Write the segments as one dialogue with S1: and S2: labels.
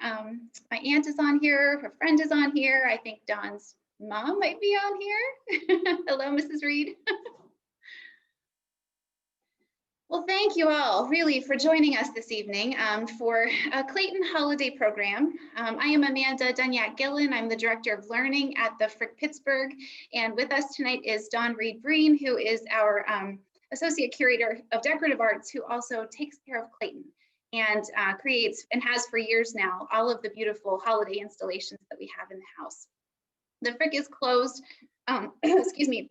S1: My aunt is on here, her friend is on here. I think Dawn's mom might be on here. Hello, Mrs. Reid. Well, thank you all really for joining us this evening for a Clayton Holiday Program. I am Amanda Dunyak Gillen. I'm the Director of Learning at the Frick Pittsburgh. And with us tonight is Reid Brean, who is our Associate Curator of Decorative Arts, who also takes care of Clayton and creates, and has for years now, all of the beautiful holiday installations that we have in the house. The Frick is closed, excuse me,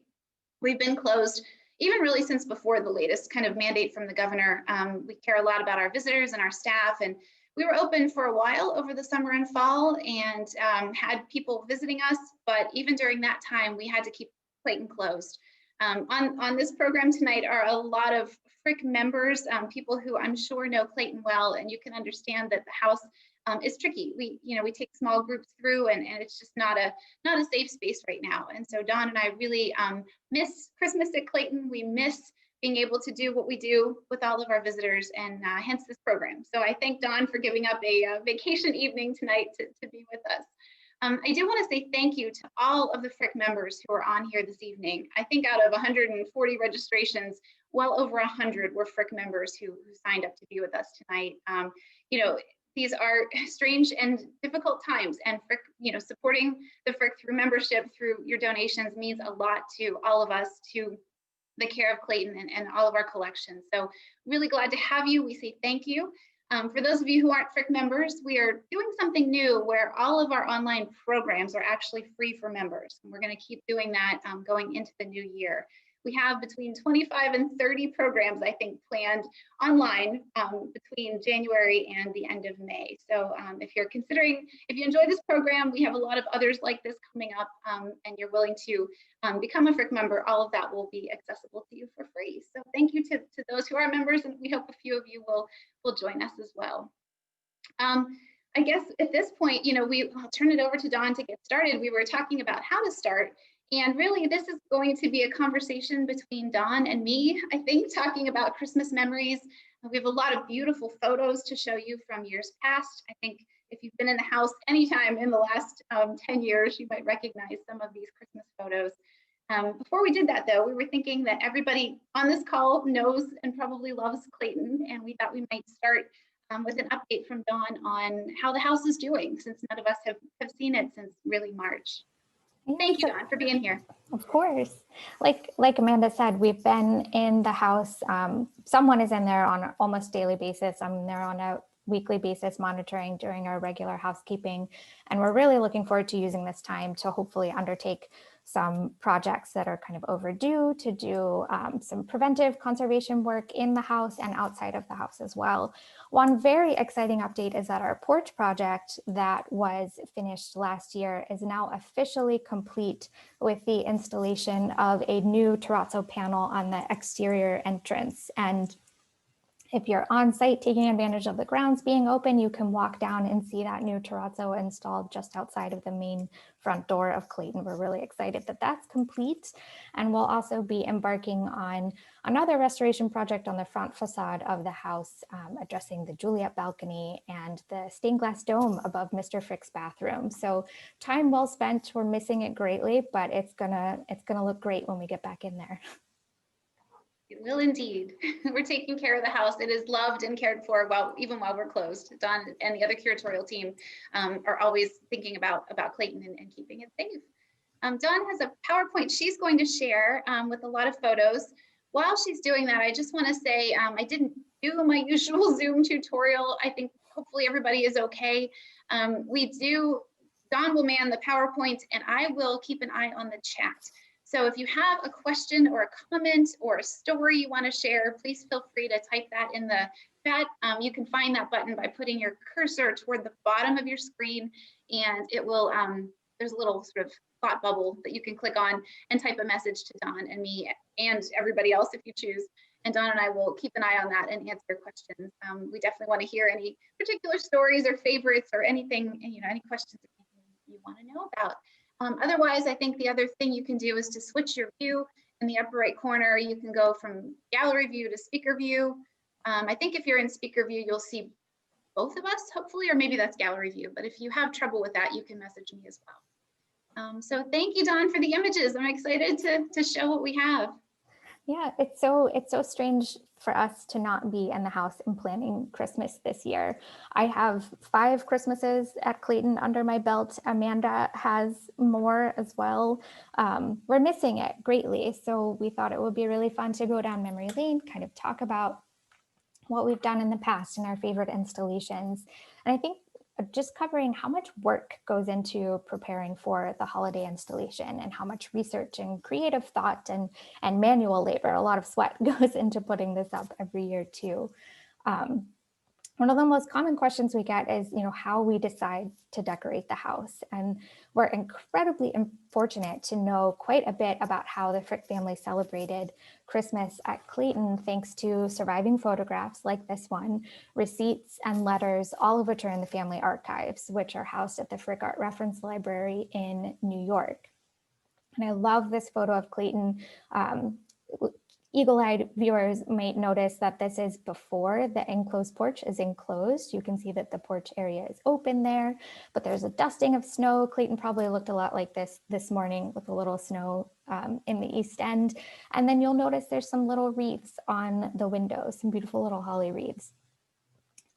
S1: we've been closed even really since before the latest kind of mandate from the governor. We care a lot about our visitors and our staff, and we were open for a while over the summer and fall and had people visiting us, but even during that time, we had to keep Clayton closed. On this program tonight are a lot of Frick members, people who I'm sure know Clayton well, and you can understand that the house is tricky. We take small groups through, and it's just not a safe space right now. And so Dawn and I really miss Christmas at Clayton. We miss being able to do what we do with all of our visitors, and hence this program. So I thank Dawn for giving up a vacation evening tonight to be with us. I do want to say thank you to all of the Frick members who are on here this evening. I think out of 140 registrations, well over 100 were Frick members who signed up to be with us tonight. These are strange and difficult times, and Frick, supporting the Frick through membership, through your donations, means a lot to all of us, to the care of Clayton and all of our collections. So really glad to have you. We say thank you. For those of you who aren't Frick members, we are doing something new where all of our online programs are actually free for members. And we're going to keep doing that going into the new year. We have between 25 and 30 programs, I think, planned online between January and the end of May. So if you enjoy this program, we have a lot of others like this coming up, and you're willing to become a Frick member, all of that will be accessible to you for free. So thank you to those who are members, and we hope a few of you will join us as well. I guess at this point, I'll turn it over to Dawn to get started. We were talking about how to start. And really, this is going to be a conversation between Dawn and me, I think, talking about Christmas memories. We have a lot of beautiful photos to show you from years past. I think if you've been in the house anytime in the last 10 years, you might recognize some of these Christmas photos. Before we did that, though, we were thinking that everybody on this call knows and probably loves Clayton, and we thought we might start with an update from Dawn on how the house is doing, since none of us have seen it since really March. Thank you, Dawn, for being here.
S2: Of course. Like Amanda said, we've been in the house. Someone is in there on an almost daily basis. I'm there on a weekly basis monitoring during our regular housekeeping. And we're really looking forward to using this time to hopefully undertake some projects that are kind of overdue, to do some preventive conservation work in the house and outside of the house as well. One very exciting update is that our porch project that was finished last year is now officially complete with the installation of a new terrazzo panel on the exterior entrance. And if you're on site taking advantage of the grounds being open, you can walk down and see that new terrazzo installed just outside of the main front door of Clayton. We're really excited that that's complete. And we'll also be embarking on another restoration project on the front facade of the house, addressing the Juliet balcony and the stained glass dome above Mr. Frick's bathroom. So time well spent. We're missing it greatly, but it's gonna look great when we get back in there.
S1: It will indeed. We're taking care of the house. It is loved and cared for even while we're closed. Dawn and the other curatorial team are always thinking about Clayton and keeping it safe. Dawn has a PowerPoint she's going to share with a lot of photos. While she's doing that, I just want to say I didn't do my usual Zoom tutorial. I think hopefully everybody is okay. Dawn will man the PowerPoint, and I will keep an eye on the chat. So if you have a question or a comment or a story you want to share, please feel free to type that in the chat. You can find that button by putting your cursor toward the bottom of your screen, and it will, there's a little sort of thought bubble that you can click on and type a message to Dawn and me and everybody else if you choose. And Dawn and I will keep an eye on that and answer questions. We definitely want to hear any particular stories or favorites or anything, any questions you want to know about. Otherwise, I think the other thing you can do is to switch your view in the upper right corner. You can go from gallery view to speaker view. I think if you're in speaker view, you'll see both of us, hopefully, or maybe that's gallery view. But if you have trouble with that, you can message me as well. So thank you, Dawn, for the images. I'm excited to show what we have.
S2: Yeah, it's so strange for us to not be in the house and planning Christmas this year. I have 5 Christmases at Clayton under my belt. Amanda has more as well. We're missing it greatly. So we thought it would be really fun to go down memory lane, kind of talk about what we've done in the past and our favorite installations. And I think just covering how much work goes into preparing for the holiday installation and how much research and creative thought and manual labor, a lot of sweat goes into putting this up every year too. One of the most common questions we get is, how we decide to decorate the house. And we're incredibly fortunate to know quite a bit about how the Frick family celebrated Christmas at Clayton, thanks to surviving photographs like this one, receipts and letters, all of which are in the family archives, which are housed at the Frick Art Reference Library in New York. And I love this photo of Clayton. Eagle-eyed viewers might notice that this is before the enclosed porch is enclosed. You can see that the porch area is open there, but there's a dusting of snow. Clayton probably looked a lot like this morning with a little snow in the east end. And then you'll notice there's some little wreaths on the windows, some beautiful little holly wreaths.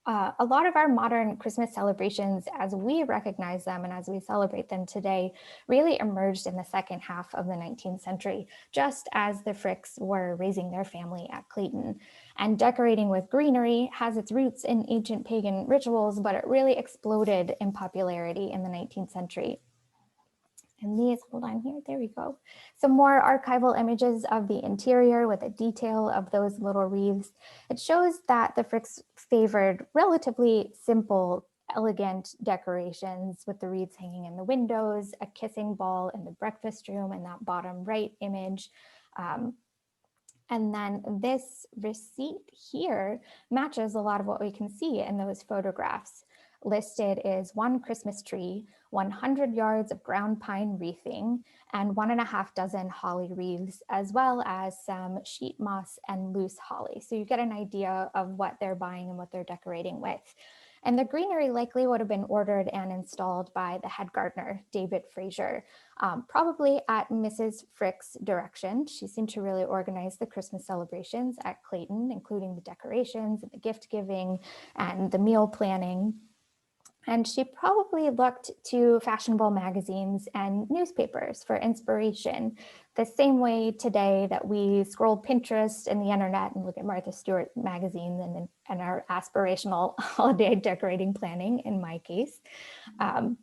S2: A lot of our modern Christmas celebrations, as we recognize them and as we celebrate them today, really emerged in the second half of the 19th century, just as the Fricks were raising their family at Clayton. And decorating with greenery has its roots in ancient pagan rituals, but it really exploded in popularity in the 19th century. And these, hold on here, there we go. Some more archival images of the interior with a detail of those little wreaths. It shows that the Fricks favored relatively simple, elegant decorations with the wreaths hanging in the windows, a kissing ball in the breakfast room in that bottom right image. And then this receipt here matches a lot of what we can see in those photographs. Listed is 1 Christmas tree, 100 yards of ground pine wreathing, and 1.5 dozen holly wreaths, as well as some sheet moss and loose holly. So you get an idea of what they're buying and what they're decorating with. And the greenery likely would have been ordered and installed by the head gardener, David Fraser, probably at Mrs. Frick's direction. She seemed to really organize the Christmas celebrations at Clayton, including the decorations and the gift giving and the meal planning. And she probably looked to fashionable magazines and newspapers for inspiration, the same way today that we scroll Pinterest and the internet and look at Martha Stewart magazine and our aspirational holiday decorating planning, in my case. And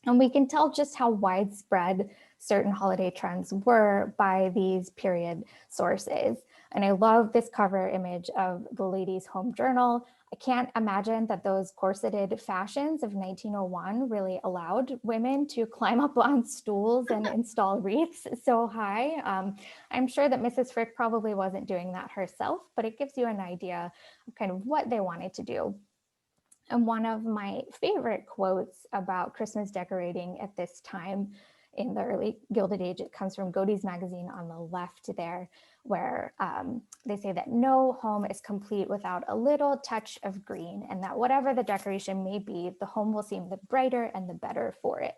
S2: we can tell just how widespread certain holiday trends were by these period sources. And I love this cover image of the Ladies' Home Journal. I can't imagine that those corseted fashions of 1901 really allowed women to climb up on stools and install wreaths so high. I'm sure that Mrs. Frick probably wasn't doing that herself, but it gives you an idea of kind of what they wanted to do. And one of my favorite quotes about Christmas decorating at this time in the early Gilded Age, it comes from Godey's magazine on the left there, where they say that no home is complete without a little touch of green, and that whatever the decoration may be, the home will seem the brighter and the better for it.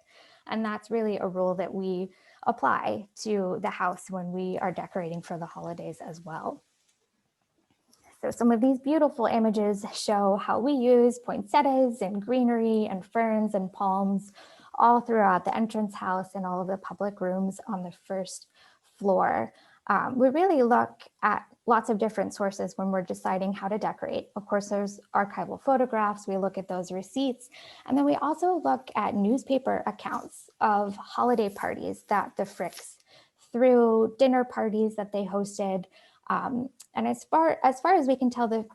S2: And that's really a rule that we apply to the house when we are decorating for the holidays as well. So some of these beautiful images show how we use poinsettias and greenery and ferns and palms all throughout the entrance house and all of the public rooms on the first floor. We really look at lots of different sources when we're deciding how to decorate. Of course, there's archival photographs, we look at those receipts, and then we also look at newspaper accounts of holiday parties that the Fricks threw, dinner parties that they hosted. And as far as we can tell,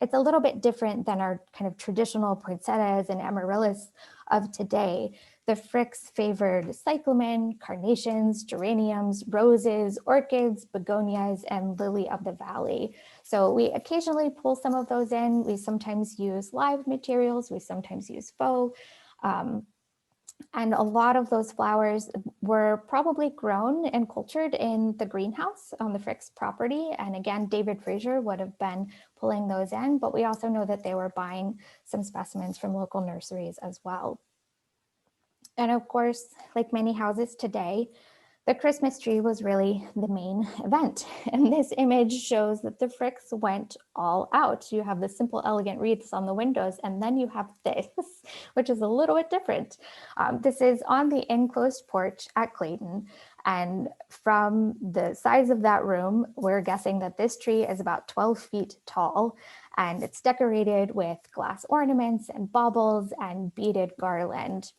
S2: it's a little bit different than our kind of traditional poinsettias and amaryllis of today. The Fricks favored cyclamen, carnations, geraniums, roses, orchids, begonias, and lily of the valley. So we occasionally pull some of those in. We sometimes use live materials. We sometimes use faux. And a lot of those flowers were probably grown and cultured in the greenhouse on the Frick's property. And again, David Fraser would have been pulling those in, but we also know that they were buying some specimens from local nurseries as well. And of course, like many houses today, the Christmas tree was really the main event. And this image shows that the Fricks went all out. You have the simple, elegant wreaths on the windows, and then you have this, which is a little bit different. This is on the enclosed porch at Clayton. And from the size of that room, we're guessing that this tree is about 12 feet tall, and it's decorated with glass ornaments and baubles and beaded garland.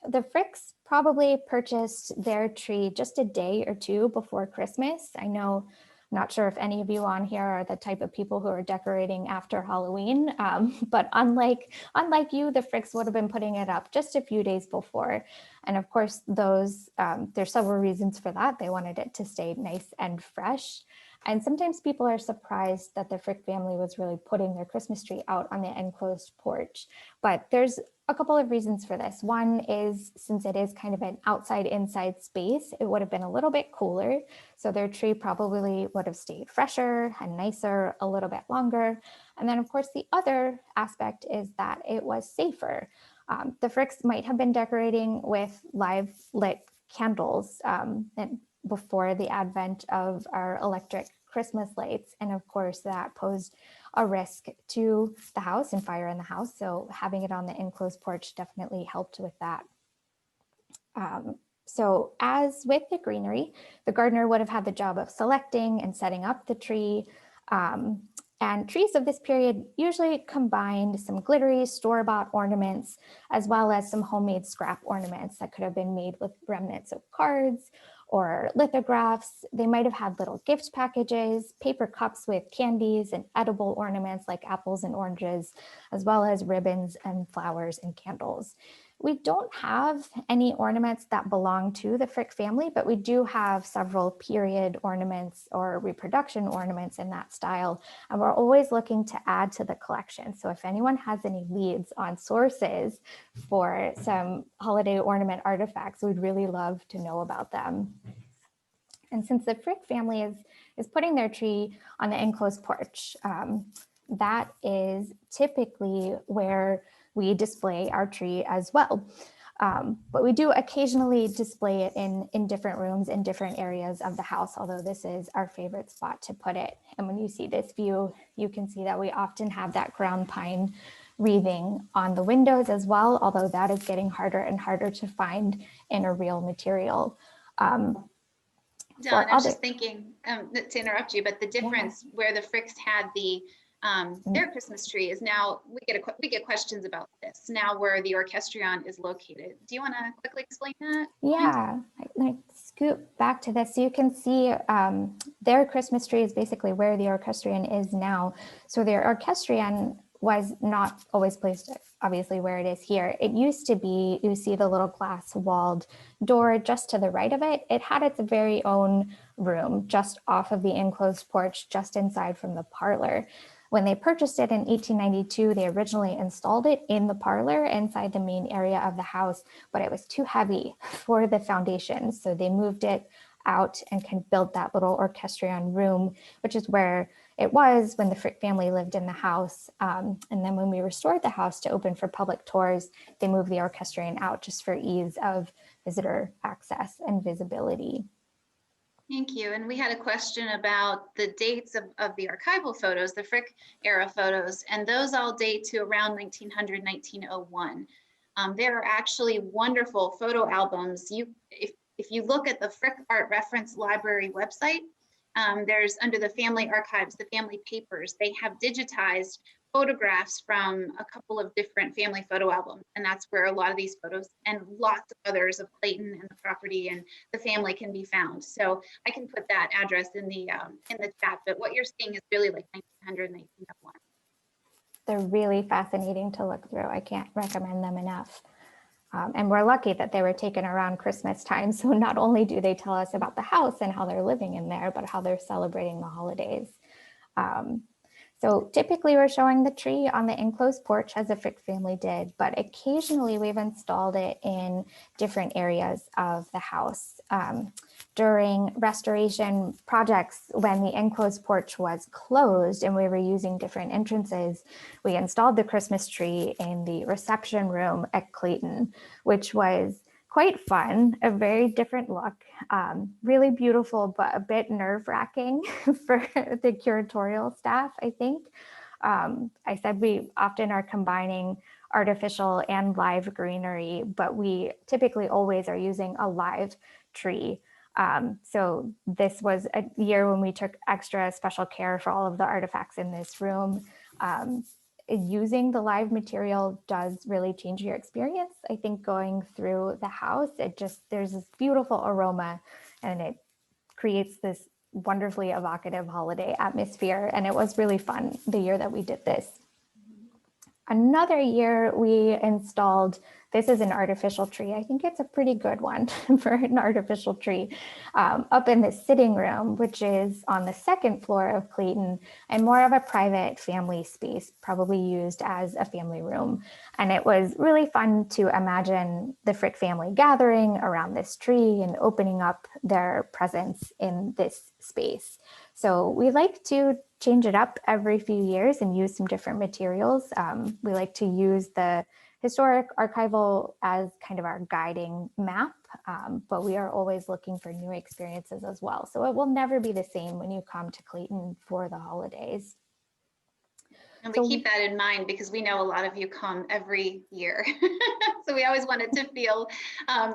S2: The Fricks probably purchased their tree just a day or two before Christmas. I'm not sure if any of you on here are the type of people who are decorating after Halloween, but unlike you, the Fricks would have been putting it up just a few days before. And of course, there's several reasons for that. They wanted it to stay nice and fresh. And sometimes people are surprised that the Frick family was really putting their Christmas tree out on the enclosed porch. But there's a couple of reasons for this. One is, since it is kind of an outside-inside space, it would have been a little bit cooler. So their tree probably would have stayed fresher and nicer a little bit longer. And then of course, the other aspect is that it was safer. The Fricks might have been decorating with live lit candles and before the advent of our electric Christmas lights. And of course, that posed a risk to the house and fire in the house. So having it on the enclosed porch definitely helped with that. So as with the greenery, the gardener would have had the job of selecting and setting up the tree. And trees of this period usually combined some glittery store-bought ornaments, as well as some homemade scrap ornaments that could have been made with remnants of cards or lithographs. They might have had little gift packages, paper cups with candies and edible ornaments like apples and oranges, as well as ribbons and flowers and candles. We don't have any ornaments that belong to the Frick family, but we do have several period ornaments or reproduction ornaments in that style. And we're always looking to add to the collection. So if anyone has any leads on sources for some holiday ornament artifacts, we'd really love to know about them. And since the Frick family is putting their tree on the enclosed porch, that is typically where we display our tree as well. But we do occasionally display it in different rooms in different areas of the house, although this is our favorite spot to put it. And when you see this view, you can see that we often have that ground pine wreathing on the windows as well, although that is getting harder and harder to find in a real material.
S1: Dawn, I was just thinking, to interrupt you, but the difference where the Fricks had their Christmas tree is now, we get questions about this, now where the orchestrion is located. Do you want to quickly explain that?
S2: Yeah, I scoot back to this. So you can see their Christmas tree is basically where the orchestrion is now. So their orchestrion was not always placed, obviously, where it is here. It used to be, you see the little glass walled door just to the right of it. It had its very own room just off of the enclosed porch, just inside from the parlor. When they purchased it in 1892, they originally installed it in the parlor inside the main area of the house, but it was too heavy for the foundation. So they moved it out and kind of built that little orchestrion room, which is where it was when the Frick family lived in the house. And then when we restored the house to open for public tours, they moved the orchestrion out just for ease of visitor access and visibility.
S1: Thank you. And we had a question about the dates of the archival photos, the Frick era photos, and those all date to around 1900, 1901. There are actually wonderful photo albums. If you look at the Frick Art Reference Library website, there's under the family archives, the family papers, they have digitized photographs from a couple of different family photo albums. And that's where a lot of these photos and lots of others of Clayton and the property and the family can be found. So I can put that address in the chat, but what you're seeing is really like 1900, 1901.
S2: They're really fascinating to look through. I can't recommend them enough. And we're lucky that they were taken around Christmas time. So not only do they tell us about the house and how they're living in there, but how they're celebrating the holidays. So typically we're showing the tree on the enclosed porch as the Frick family did, but occasionally we've installed it in different areas of the house. During restoration projects, when the enclosed porch was closed and we were using different entrances, we installed the Christmas tree in the reception room at Clayton, which was quite fun, a very different look, really beautiful, but a bit nerve-wracking for the curatorial staff, I think. I said we often are combining artificial and live greenery, but we typically always are using a live tree. So this was a year when we took extra special care for all of the artifacts in this room. Using the live material does really change your experience. I think going through the house, there's this beautiful aroma and it creates this wonderfully evocative holiday atmosphere. And it was really fun the year that we did this. Another year we installed, this is an artificial tree. I think it's a pretty good one for an artificial tree, up in the sitting room, which is on the second floor of Clayton and more of a private family space, probably used as a family room. And it was really fun to imagine the Frick family gathering around this tree and opening up their presence in this space. So we like to change it up every few years and use some different materials. We like to use the historic archival as kind of our guiding map, but we are always looking for new experiences as well. So it will never be the same when you come to Clayton for the holidays.
S1: And we keep that in mind because we know a lot of you come every year. So we always want it to feel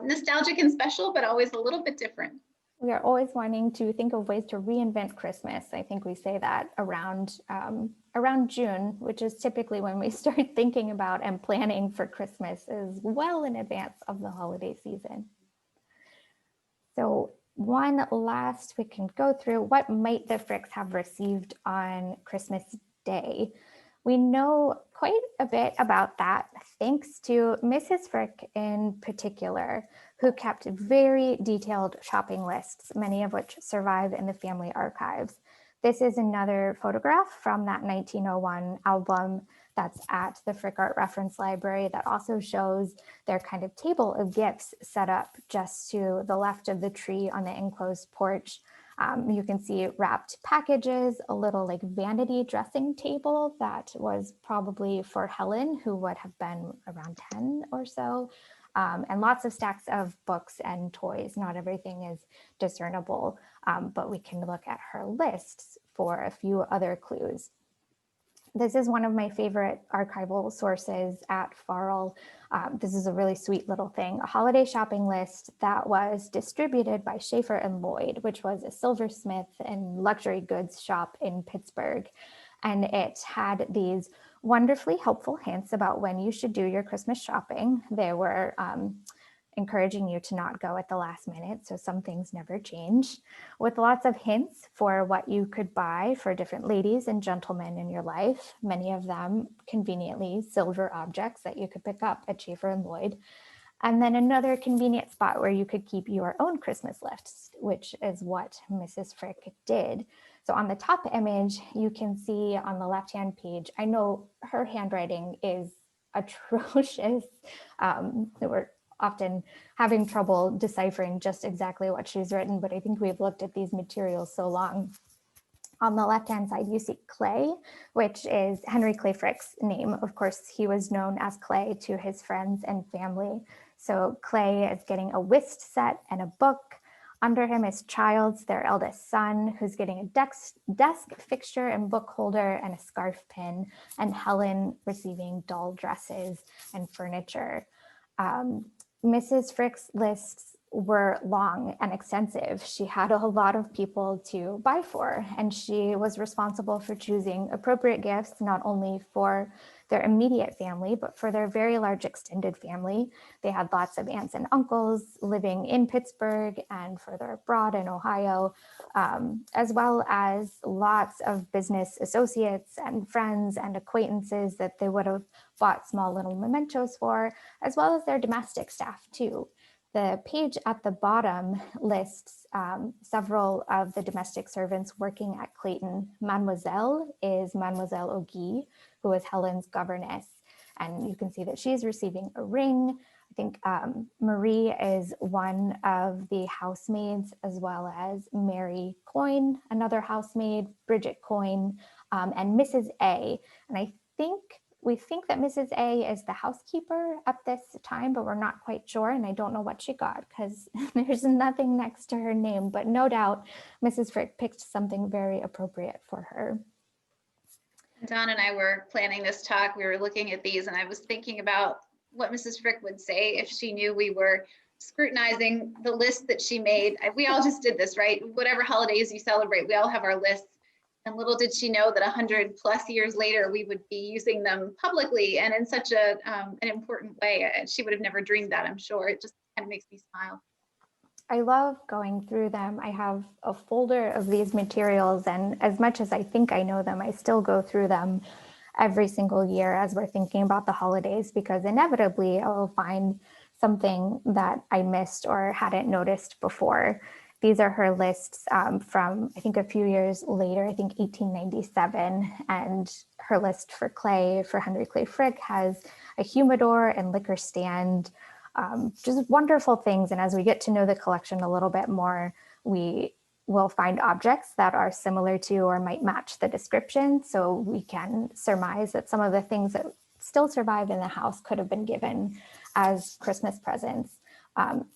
S1: nostalgic and special, but always a little bit different.
S2: We are always wanting to think of ways to reinvent Christmas. I think we say that around June, which is typically when we start thinking about and planning for Christmas, is well in advance of the holiday season. So one last, we can go through what might the Fricks have received on Christmas Day. We know quite a bit about that thanks to Mrs. Frick in particular, who kept very detailed shopping lists, many of which survive in the family archives. This is another photograph from that 1901 album that's at the Frick Art Reference Library that also shows their kind of table of gifts set up just to the left of the tree on the enclosed porch. You can see wrapped packages, a little like vanity dressing table that was probably for Helen, who would have been around 10 or so, and lots of stacks of books and toys. Not everything is discernible, but we can look at her lists for a few other clues. This is one of my favorite archival sources at Farrell. This is a really sweet little thing, a holiday shopping list that was distributed by Schaefer and Lloyd, which was a silversmith and luxury goods shop in Pittsburgh. And it had these wonderfully helpful hints about when you should do your Christmas shopping. They were encouraging you to not go at the last minute, so some things never change, with lots of hints for what you could buy for different ladies and gentlemen in your life, many of them conveniently silver objects that you could pick up at Schaefer and Lloyd. And then another convenient spot where you could keep your own Christmas list, which is what Mrs. Frick did. So on the top image, you can see on the left-hand page, I know her handwriting is atrocious. We're often having trouble deciphering just exactly what she's written, but I think we've looked at these materials so long. On the left-hand side, you see Clay, which is Henry Clay Frick's name. Of course, he was known as Clay to his friends and family. So Clay is getting a whist set and a book. Under him is Childs, their eldest son, who's getting a desk fixture and book holder and a scarf pin, and Helen receiving doll dresses and furniture. Mrs. Frick's lists were long and extensive. She had a lot of people to buy for, and she was responsible for choosing appropriate gifts, not only for their immediate family, but for their very large extended family. They had lots of aunts and uncles living in Pittsburgh and further abroad in Ohio, as well as lots of business associates and friends and acquaintances that they would have bought small little mementos for, as well as their domestic staff too. The page at the bottom lists several of the domestic servants working at Clayton. Mademoiselle is Mademoiselle O'Gee, who is Helen's governess. And you can see that she's receiving a ring. I think Marie is one of the housemaids, as well as Mary Coyne, another housemaid, Bridget Coyne, and Mrs. A. And we think that Mrs. A is the housekeeper at this time, but we're not quite sure. And I don't know what she got because there's nothing next to her name, but no doubt Mrs. Frick picked something very appropriate for her.
S1: Don and I were planning this talk. We were looking at these and I was thinking about what Mrs. Frick would say if she knew we were scrutinizing the list that she made. We all just did this, right? Whatever holidays you celebrate, we all have our lists. And little did she know that 100+ years later, we would be using them publicly and in such an important way. She would have never dreamed that, I'm sure. It just kind of makes me smile.
S2: I love going through them. I have a folder of these materials, and as much as I think I know them, I still go through them every single year as we're thinking about the holidays, because inevitably I will find something that I missed or hadn't noticed before. These are her lists from, I think, a few years later, I think 1897. And her list for clay, for Henry Clay Frick, has a humidor and liquor stand, just wonderful things. And as we get to know the collection a little bit more, we will find objects that are similar to or might match the description. So we can surmise that some of the things that still survive in the house could have been given as Christmas presents.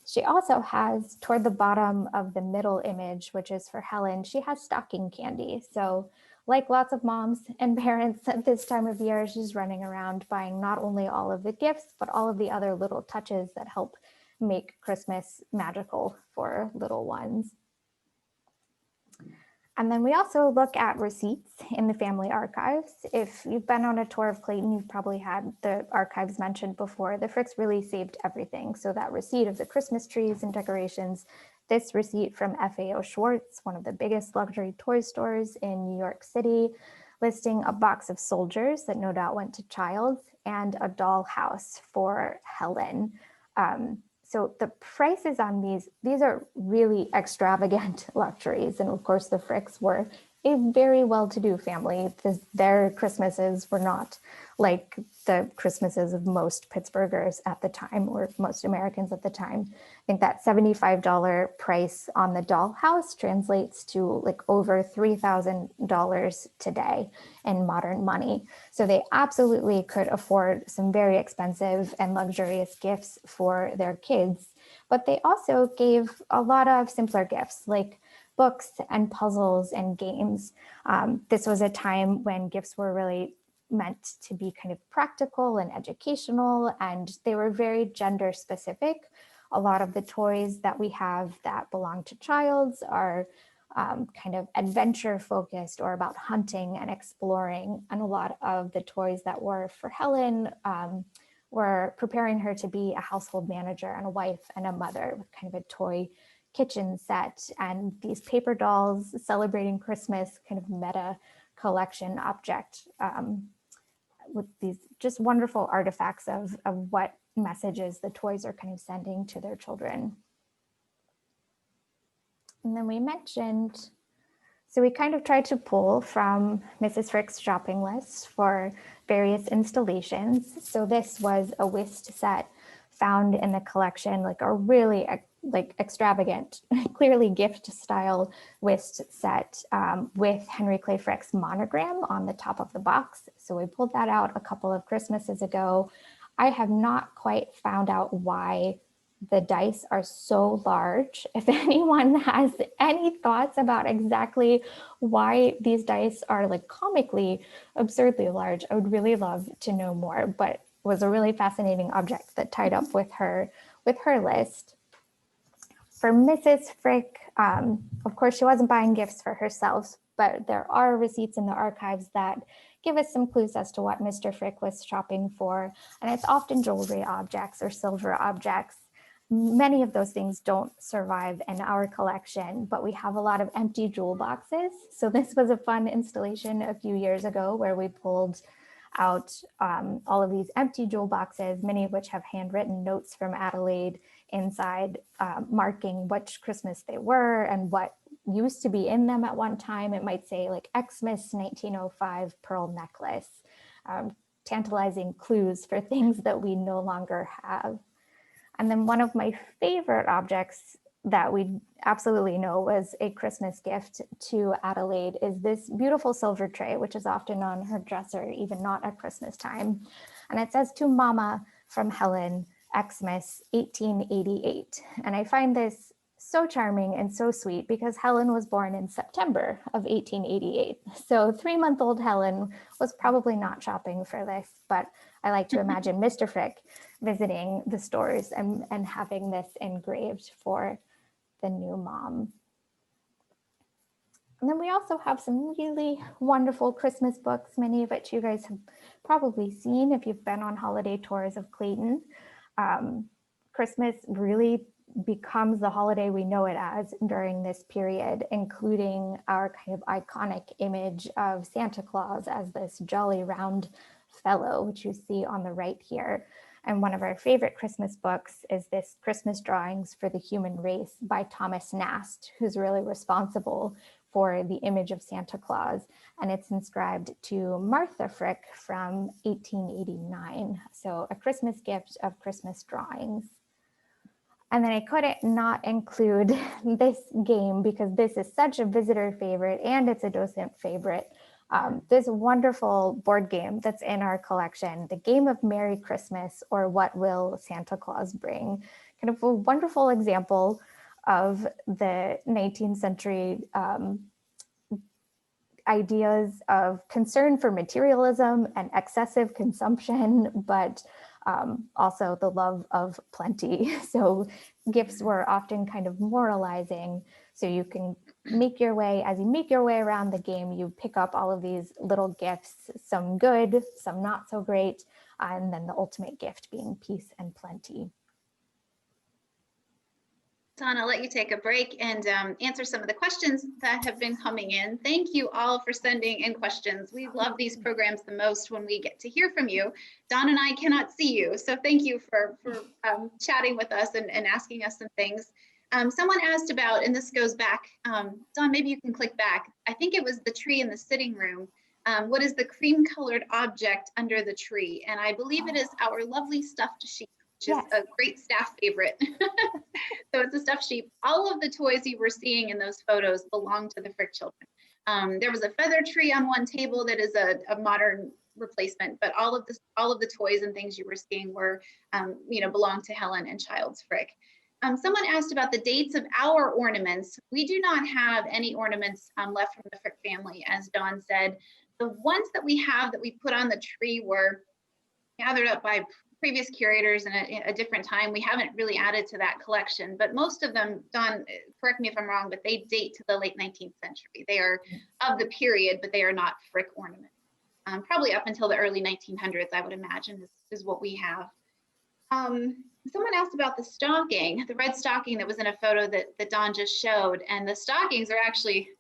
S2: She also has, toward the bottom of the middle image, which is for Helen, she has stocking candy. So like lots of moms and parents at this time of year, she's running around buying not only all of the gifts, but all of the other little touches that help make Christmas magical for little ones. And then we also look at receipts in the family archives. If you've been on a tour of Clayton, you've probably had the archives mentioned before. The Fricks really saved everything. So that receipt of the Christmas trees and decorations, this receipt from FAO Schwartz, one of the biggest luxury toy stores in New York City, listing a box of soldiers that no doubt went to Childs and a dollhouse for Helen. So the prices on these are really extravagant luxuries. And of course, the Fricks were a very well-to-do family. Their Christmases were not like the Christmases of most Pittsburghers at the time, or most Americans at the time. I think that $75 price on the dollhouse translates to like over $3,000 today in modern money. So they absolutely could afford some very expensive and luxurious gifts for their kids, but they also gave a lot of simpler gifts like books and puzzles and games. This was a time when gifts were really meant to be kind of practical and educational, and they were very gender specific. A lot of the toys that we have that belong to Childs are kind of adventure focused or about hunting and exploring. And a lot of the toys that were for Helen were preparing her to be a household manager and a wife and a mother, with kind of a toy kitchen set and these paper dolls celebrating Christmas kind of meta collection object with these just wonderful artifacts of what messages the toys are kind of sending to their children. And then we mentioned, so we kind of tried to pull from Mrs. Frick's shopping list for various installations. So this was a whist set found in the collection, like a really like extravagant, clearly gift style whist set with Henry Clay Frick's monogram on the top of the box. So we pulled that out a couple of Christmases ago. I have not quite found out why the dice are so large. If anyone has any thoughts about exactly why these dice are like comically absurdly large, I would really love to know more, but it was a really fascinating object that tied up with her list. For Mrs. Frick, of course, she wasn't buying gifts for herself, but there are receipts in the archives that give us some clues as to what Mr. Frick was shopping for. And it's often jewelry objects or silver objects. Many of those things don't survive in our collection, but we have a lot of empty jewel boxes. So this was a fun installation a few years ago where we pulled out all of these empty jewel boxes, many of which have handwritten notes from Adelaide inside, marking which Christmas they were and what used to be in them at one time. It might say like Xmas 1905 pearl necklace, tantalizing clues for things that we no longer have. And then one of my favorite objects that we absolutely know was a Christmas gift to Adelaide is this beautiful silver tray, which is often on her dresser, even not at Christmas time. And it says, "To Mama from Helen, Xmas 1888. And I find this so charming and so sweet because Helen was born in September of 1888. So 3-month-old Helen was probably not shopping for this, but I like to imagine Mr. Frick visiting the stores and having this engraved for the new mom. And then we also have some really wonderful Christmas books, many of which you guys have probably seen if you've been on holiday tours of Clayton. Christmas really becomes the holiday we know it as during this period, including our kind of iconic image of Santa Claus as this jolly round fellow, which you see on the right here. And one of our favorite Christmas books is this Christmas Drawings for the Human Race by Thomas Nast, who's really responsible for the image of Santa Claus. And it's inscribed to Martha Frick from 1889. So a Christmas gift of Christmas drawings. And then I couldn't not include this game because this is such a visitor favorite and it's a docent favorite. This wonderful board game that's in our collection, the game of Merry Christmas, or What Will Santa Claus Bring? Kind of a wonderful example of the 19th century ideas of concern for materialism and excessive consumption, but also the love of plenty. So gifts were often kind of moralizing. So you can make your way, as you make your way around the game, you pick up all of these little gifts, some good, some not so great, and then the ultimate gift being peace and plenty.
S1: Dawn, I'll let you take a break and answer some of the questions that have been coming in. Thank you all for sending in questions. We love these programs the most when we get to hear from you. Dawn and I cannot see you, so thank you for chatting with us and asking us some things. Someone asked about, and this goes back, Dawn, maybe you can click back. I think it was the tree in the sitting room. What is the cream-colored object under the tree? And I believe it is our lovely stuffed sheep, which is a great staff favorite. So it's a stuffed sheep. All of the toys you were seeing in those photos belong to the Frick children. There was a feather tree on one table that is a modern replacement, but all of the toys and things you were seeing were, belong to Helen and Childs Frick. Someone asked about the dates of our ornaments. We do not have any ornaments left from the Frick family, as Dawn said. The ones that we have that we put on the tree were gathered up by previous curators in a different time. We haven't really added to that collection, but most of them, Dawn, correct me if I'm wrong, but they date to the late 19th century. They are of the period, but they are not Frick ornaments. Probably up until the early 1900s, I would imagine, is what we have. Someone asked about the stocking, the red stocking that was in a photo that Dawn just showed, and the stockings are actually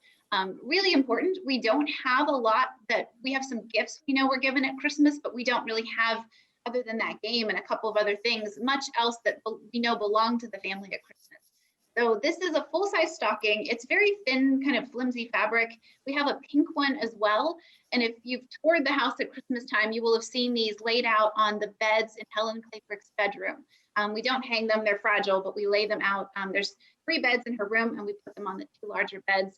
S1: really important. We don't have a lot we have some gifts we know we're given at Christmas, but we don't really have, other than that game and a couple of other things, much else that we know belong to the family at Christmas. So this is a full-size stocking. It's very thin, kind of flimsy fabric. We have a pink one as well. And if you've toured the house at Christmas time, you will have seen these laid out on the beds in Helen Clay Frick's bedroom. We don't hang them, they're fragile, but we lay them out. There's 3 beds in her room and we put them on the 2 larger beds.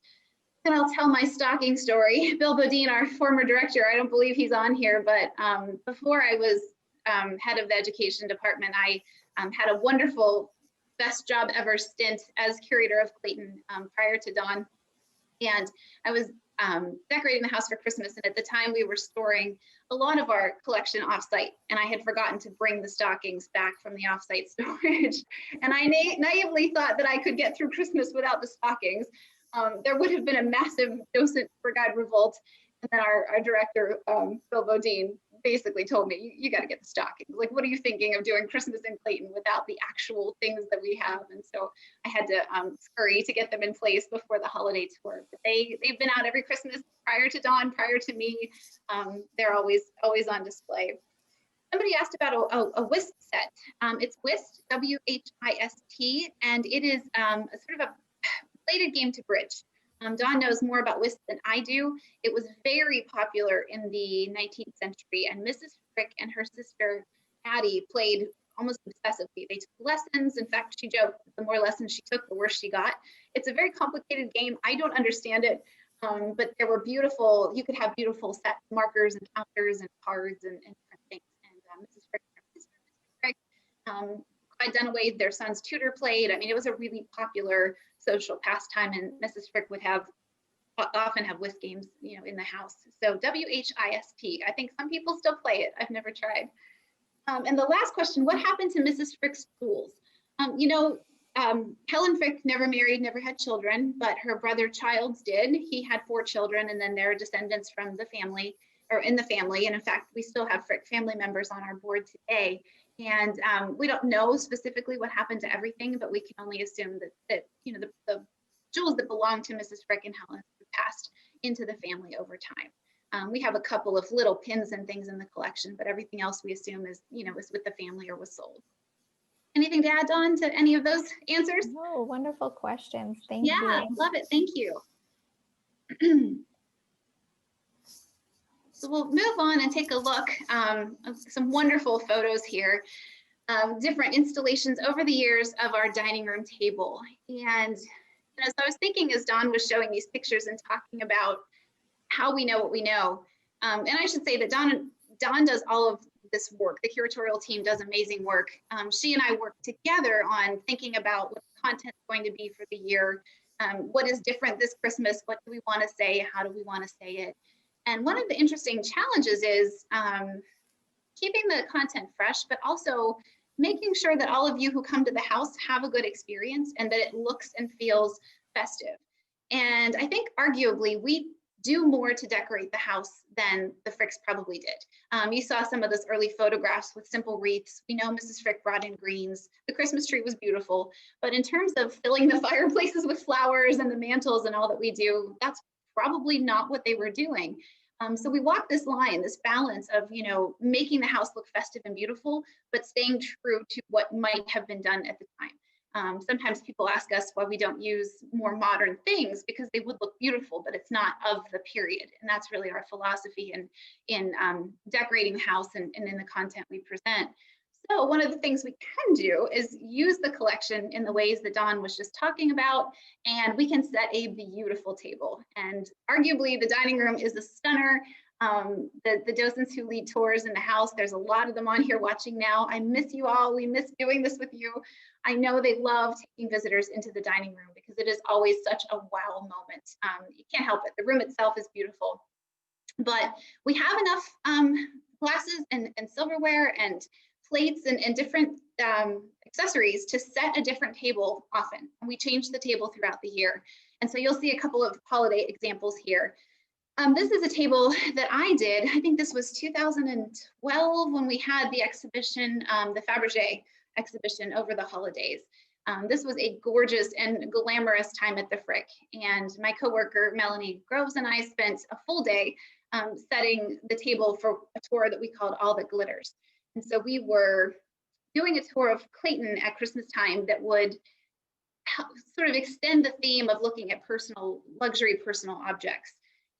S1: And I'll tell my stocking story. Bill Bodine, our former director, I don't believe he's on here, but before I was head of the education department, I had a wonderful, best job ever stint as curator of Clayton prior to Dawn. And I was decorating the house for Christmas. And at the time we were storing a lot of our collection offsite. And I had forgotten to bring the stockings back from the offsite storage. And I naively thought that I could get through Christmas without the stockings. There would have been a massive docent brigade revolt. And then our director, Bill Bodine, basically told me, you got to get the stockings. Like, what are you thinking of doing Christmas in Clayton without the actual things that we have? And so I had to scurry to get them in place before the holiday tour. But they've been out every Christmas prior to Dawn, prior to me. They're always on display. Somebody asked about a whist set. It's whist, W-H-I-S-T, and it is a sort of a related game to bridge. Dawn knows more about whist than I do. It was very popular in the 19th century, and Mrs. Frick and her sister Addie played almost obsessively. They took lessons. In fact, she joked the more lessons she took, the worse she got. It's a very complicated game. I don't understand it, but there were beautiful, you could have beautiful sets, markers and counters and cards and different things. And Mrs. Frick and her sister, Mrs. Frick, Clyde Dunaway, their son's tutor, played. I mean, it was a really popular social pastime, and Mrs. Frick would often have whist games, in the house. So W-H-I-S-T. I think some people still play it. I've never tried. And the last question: what happened to Mrs. Frick's stools? Helen Frick never married, never had children, but her brother Childs did. He had 4 children, and then there are descendants from the family, or in the family. And in fact, we still have Frick family members on our board today. And we don't know specifically what happened to everything, but we can only assume that the jewels that belong to Mrs. Frick and Helen passed into the family over time. We have a couple of little pins and things in the collection, but everything else we assume is with the family or was sold. Anything to add on to any of those answers?
S2: Oh, wonderful questions. Thank you.
S1: Yeah, love it. Thank you. So we'll move on and take a look at some wonderful photos here of different installations over the years of our dining room table. And so I was thinking as Dawn was showing these pictures and talking about how we know what we know. And I should say that Dawn does all of this work. The curatorial team does amazing work. She and I work together on thinking about what the content is going to be for the year. What is different this Christmas? What do we want to say? How do we want to say it? And one of the interesting challenges is keeping the content fresh, but also making sure that all of you who come to the house have a good experience and that it looks and feels festive. And I think arguably we do more to decorate the house than the Fricks probably did. You saw some of those early photographs with simple wreaths. We know Mrs. Frick brought in greens. The Christmas tree was beautiful, but in terms of filling the fireplaces with flowers and the mantles and all that we do, that's probably not what they were doing. So we walk this line, this balance of, making the house look festive and beautiful, but staying true to what might have been done at the time. Sometimes people ask us why we don't use more modern things, because they would look beautiful, but it's not of the period. And that's really our philosophy in decorating the house and in the content we present. So one of the things we can do is use the collection in the ways that Dawn was just talking about, and we can set a beautiful table. And arguably the dining room is a stunner. The docents who lead tours in the house, there's a lot of them on here watching now. I miss you all. We miss doing this with you. I know they love taking visitors into the dining room because it is always such a wow moment. You can't help it. The room itself is beautiful, but we have enough glasses and silverware and plates and different accessories to set a different table often. And we change the table throughout the year. And so you'll see a couple of holiday examples here. This is a table that I did. I think this was 2012 when we had the exhibition, the Fabergé exhibition over the holidays. This was a gorgeous and glamorous time at the Frick. And my coworker, Melanie Groves, and I spent a full day setting the table for a tour that we called All That Glitters. And so we were doing a tour of Clayton at Christmas time that would sort of extend the theme of looking at luxury personal objects.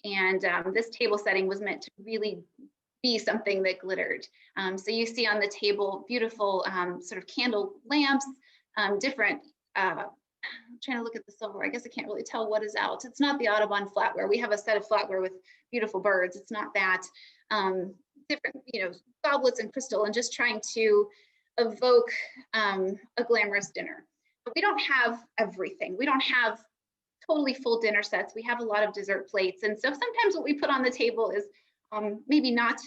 S1: And this table setting was meant to really be something that glittered. So you see on the table beautiful sort of candle lamps, different, I'm trying to look at the silverware. I guess I can't really tell what is out. It's not the Audubon flatware. We have a set of flatware with beautiful birds. It's not that. Different, goblets and crystal, and just trying to evoke a glamorous dinner. But we don't have everything. We don't have totally full dinner sets. We have a lot of dessert plates. And so sometimes what we put on the table is maybe not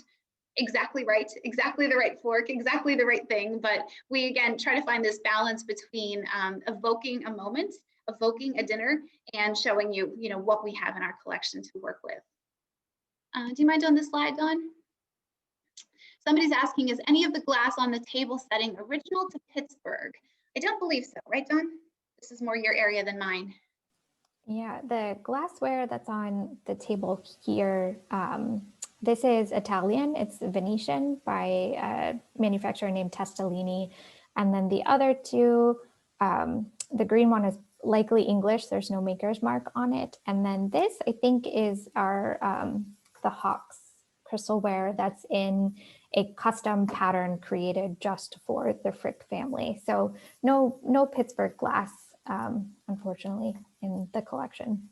S1: exactly right, exactly the right fork, exactly the right thing. But we, again, try to find this balance between evoking a moment, evoking a dinner, and showing you, what we have in our collection to work with. Do you mind on this slide, Dawn? Somebody's asking, is any of the glass on the table setting original to Pittsburgh? I don't believe so, right, Dawn? This is more your area than mine.
S2: Yeah, the glassware that's on the table here, this is Italian. It's Venetian by a manufacturer named Testolini. And then the other two, the green one is likely English. There's no maker's mark on it. And then this, I think, is our the Hawks crystalware that's in a custom pattern created just for the Frick family. So no Pittsburgh glass, unfortunately, in the collection.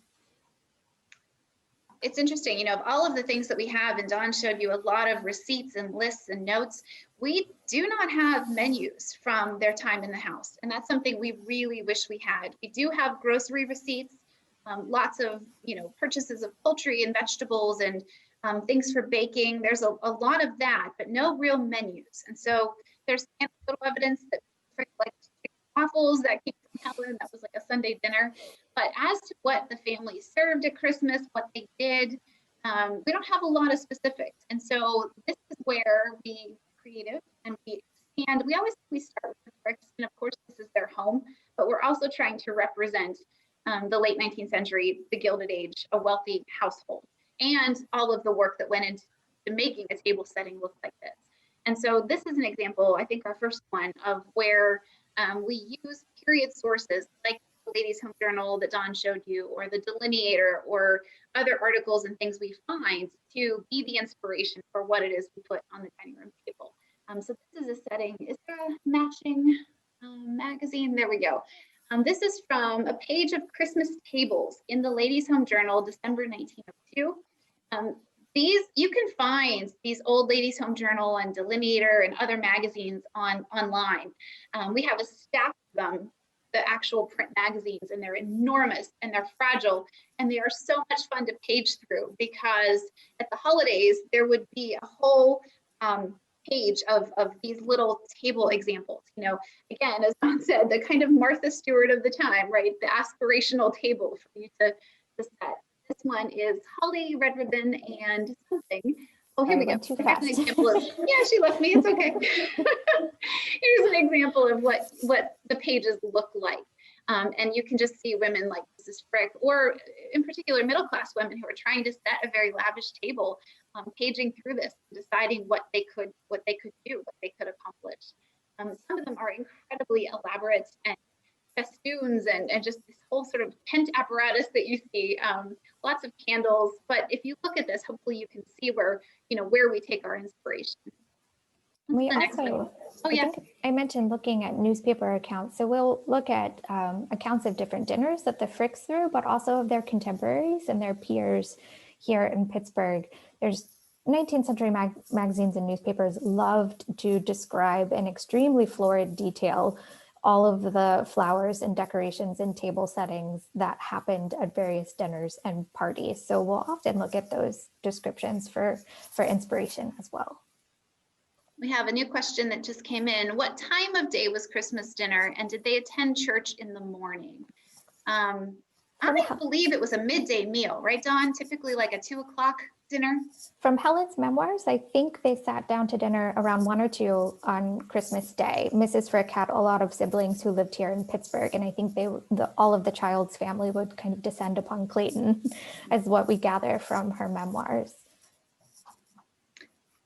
S1: It's interesting, you know, of all of the things that we have, and Dawn showed you a lot of receipts and lists and notes, we do not have menus from their time in the house. And that's something we really wish we had. We do have grocery receipts, lots of, you know, purchases of poultry and vegetables and things for baking. There's a lot of that, but no real menus. And so there's anecdotal evidence that Frick liked waffles that came from Helen. That was like a Sunday dinner. But as to what the family served at Christmas, what they did, we don't have a lot of specifics. And so this is where we creative and we expand. We start with the Fricks, and of course this is their home, but we're also trying to represent the late 19th century, the Gilded Age, a wealthy household, and all of the work that went into making a table setting look like this. And so this is an example, I think our first one, of where we use period sources like the Ladies' Home Journal that Dawn showed you, or the Delineator, or other articles and things we find to be the inspiration for what it is we put on the dining room table. So this is a setting. Is there a matching magazine? There we go. This is from a page of Christmas tables in the Ladies' Home Journal, December 1902. You can find these old Ladies' Home Journal and Delineator and other magazines online. We have a stack of them, the actual print magazines, and they're enormous and they're fragile, and they are so much fun to page through, because at the holidays there would be a whole page of these little table examples. You know, again, as Dawn said, the kind of Martha Stewart of the time, right? The aspirational table for you to set. This one is holly, red ribbon, and something. Oh, here we go. Here's an example of, yeah, she left me, it's okay. Here's an example of what the pages look like. And you can just see women like Mrs. Frick, or in particular middle-class women who are trying to set a very lavish table, paging through this, deciding what they could do, what they could accomplish. Some of them are incredibly elaborate, and festoons and just this whole sort of tent apparatus that you see, lots of candles. But if you look at this, hopefully you can see where we take our inspiration.
S2: We also, I mentioned looking at newspaper accounts. So we'll look at accounts of different dinners that the Fricks threw, but also of their contemporaries and their peers here in Pittsburgh. There's 19th century magazines and newspapers loved to describe in extremely florid detail all of the flowers and decorations and table settings that happened at various dinners and parties. So we'll often look at those descriptions for inspiration as well.
S1: We have a new question that just came in. What time of day was Christmas dinner, and did they attend church in the morning? I believe it was a midday meal, right, Dawn? Typically like a 2 o'clock dinner. From
S2: Helen's memoirs, I think they sat down to dinner around 1 or 2 on Christmas Day. Mrs. Frick had a lot of siblings who lived here in Pittsburgh, and I think all of the child's family would kind of descend upon Clayton, as what we gather from her memoirs.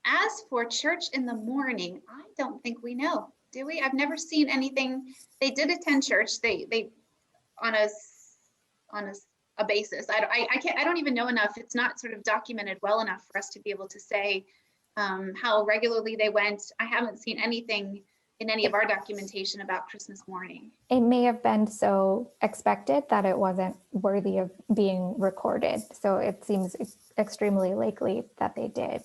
S1: As for church in the morning, I don't think we know, do we? I've never seen anything. They did attend church. They on a basis. I don't even know enough. It's not sort of documented well enough for us to be able to say how regularly they went. I haven't seen anything in any of our documentation about Christmas morning.
S2: It may have been so expected that it wasn't worthy of being recorded. So it seems extremely likely that they did.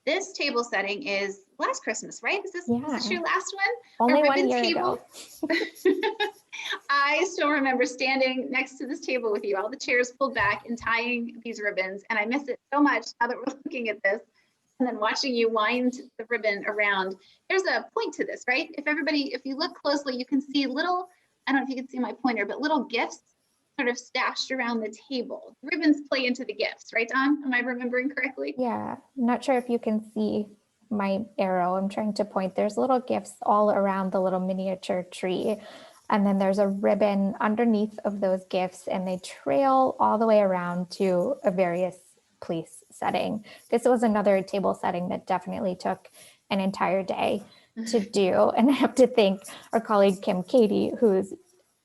S1: This table setting is last Christmas, right? Is this your last one?
S2: Only 1 year ago.
S1: I still remember standing next to this table with you, all the chairs pulled back and tying these ribbons. And I miss it so much now that we're looking at this, and then watching you wind the ribbon around. There's a point to this, right? If you look closely, you can see little, I don't know if you can see my pointer, but little gifts sort of stashed around the table. Ribbons play into the gifts, right, Dawn? Am I remembering correctly?
S2: Yeah, I'm not sure if you can see my arrow. I'm trying to point. There's little gifts all around the little miniature tree. And then there's a ribbon underneath of those gifts, and they trail all the way around to a various place setting. This was another table setting that definitely took an entire day to do. And I have to thank our colleague Kim Katie, who's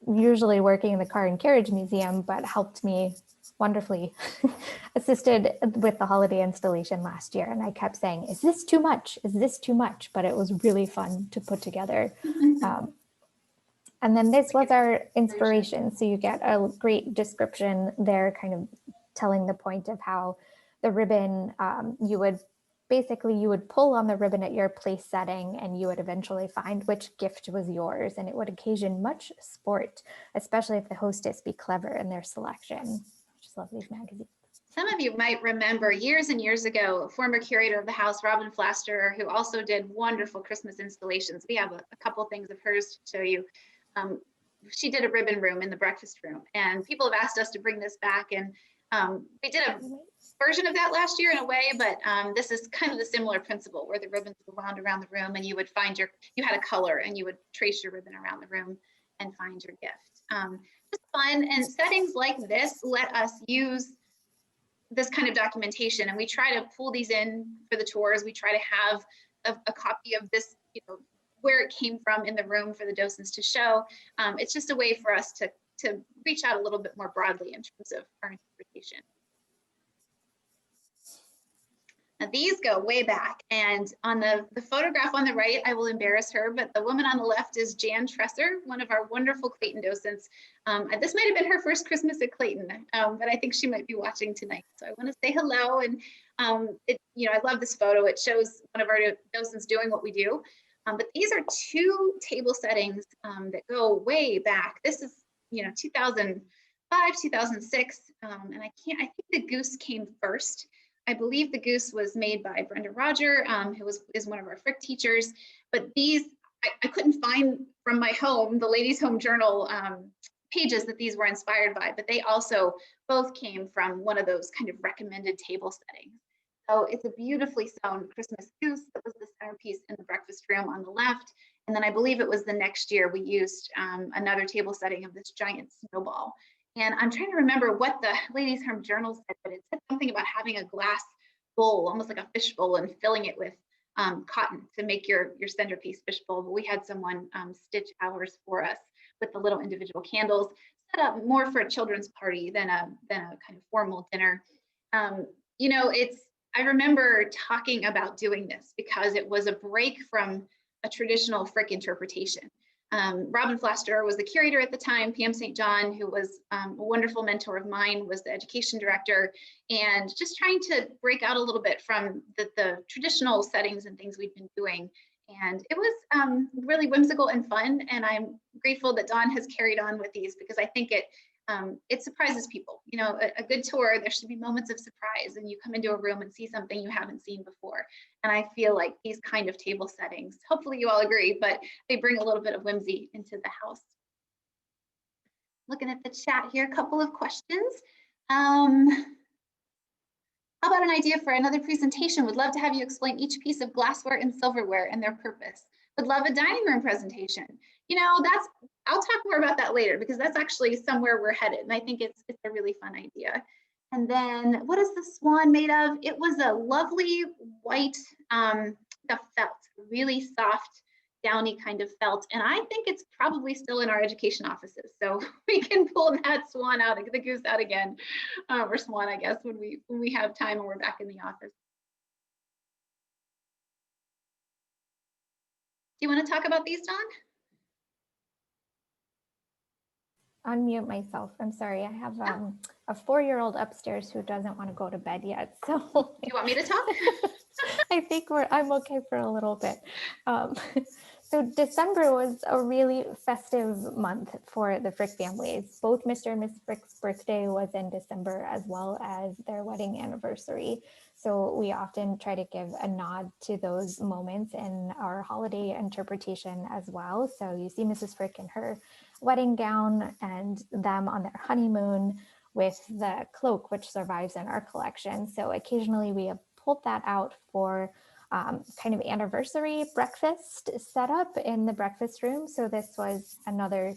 S2: usually working in the Car and Carriage Museum, but helped me wonderfully, assisted with the holiday installation last year. And I kept saying, is this too much? Is this too much? But it was really fun to put together. And then this was our inspiration. So you get a great description there, kind of telling the point of how the ribbon, you would pull on the ribbon at your place setting, and you would eventually find which gift was yours. And it would occasion much sport, especially if the hostess be clever in their selection. I just love these magazines.
S1: Some of you might remember years and years ago, former curator of the house, Robin Flaster, who also did wonderful Christmas installations. We have a couple things of hers to show you. She did a ribbon room in the breakfast room, and people have asked us to bring this back. And we did a version of that last year in a way, but this is kind of the similar principle where the ribbons were wound around the room, and you would find you had a color, and you would trace your ribbon around the room and find your gift. Just fun, and settings like this let us use this kind of documentation, and we try to pull these in for the tours. We try to have a copy of this, where it came from in the room for the docents to show. It's just a way for us to reach out a little bit more broadly in terms of our interpretation. Now these go way back, and on the photograph on the right, I will embarrass her, but the woman on the left is Jan Tresser, one of our wonderful Clayton docents. This might have been her first Christmas at Clayton, but I think she might be watching tonight. So I want to say hello, and I love this photo. It shows one of our docents doing what we do. But these are two table settings that go way back. This is 2005, 2006, and I think the goose came first. I believe the goose was made by Brenda Roger, who is one of our Frick teachers. But these, I couldn't find from my home, the Ladies' Home Journal pages that these were inspired by, but they also both came from one of those kind of recommended table settings. So it's a beautifully sewn Christmas goose that was the centerpiece in the breakfast room on the left. And then I believe it was the next year we used another table setting of this giant snowball. And I'm trying to remember what the Ladies' Home Journal said, but it said something about having a glass bowl, almost like a fish bowl, and filling it with cotton to make your centerpiece fish bowl. But we had someone stitch ours for us with the little individual candles, set up more for a children's party than a kind of formal dinner. I remember talking about doing this because it was a break from a traditional Frick interpretation. Robin Flaster was the curator at the time. Pam St. John, who was a wonderful mentor of mine, was the education director, and just trying to break out a little bit from the traditional settings and things we've been doing. And it was really whimsical and fun, and I'm grateful that Dawn has carried on with these because I think it surprises people. A good tour, there should be moments of surprise, and you come into a room and see something you haven't seen before. And I feel like these kind of table settings, hopefully you all agree, but they bring a little bit of whimsy into the house. Looking at the chat here, a couple of questions. How about an idea for another presentation? Would love to have you explain each piece of glassware and silverware and their purpose. Would love a dining room presentation. I'll talk more about that later because that's actually somewhere we're headed, and I think it's a really fun idea. And then, what is the swan made of? It was a lovely white felt, really soft, downy kind of felt, and I think it's probably still in our education offices, so we can pull that swan out, the goose out again, or swan, I guess, when we have time and we're back in the office. Do you want to talk about these, Dawn?
S2: Unmute myself. I'm sorry. I have a 4-year-old upstairs who doesn't want to go to bed yet. So
S1: do you want me to talk?
S2: I think I'm okay for a little bit. So December was a really festive month for the Frick families. Both Mr. and Miss Frick's birthday was in December, as well as their wedding anniversary. So we often try to give a nod to those moments in our holiday interpretation as well. So you see Mrs. Frick in her wedding gown and them on their honeymoon with the cloak, which survives in our collection. So occasionally we have pulled that out for kind of anniversary breakfast setup in the breakfast room. So this was another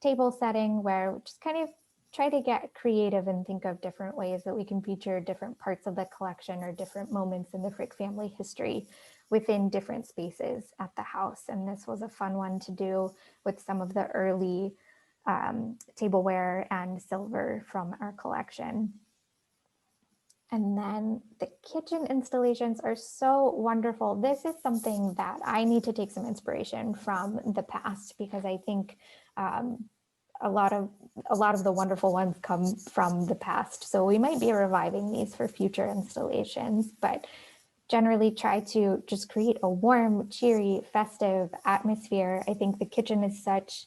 S2: table setting where we just kind of try to get creative and think of different ways that we can feature different parts of the collection or different moments in the Frick family history within different spaces at the house. And this was a fun one to do with some of the early tableware and silver from our collection. And then the kitchen installations are so wonderful. This is something that I need to take some inspiration from the past, because I think a lot of the wonderful ones come from the past. So we might be reviving these for future installations, but generally try to just create a warm, cheery, festive atmosphere. I think the kitchen is such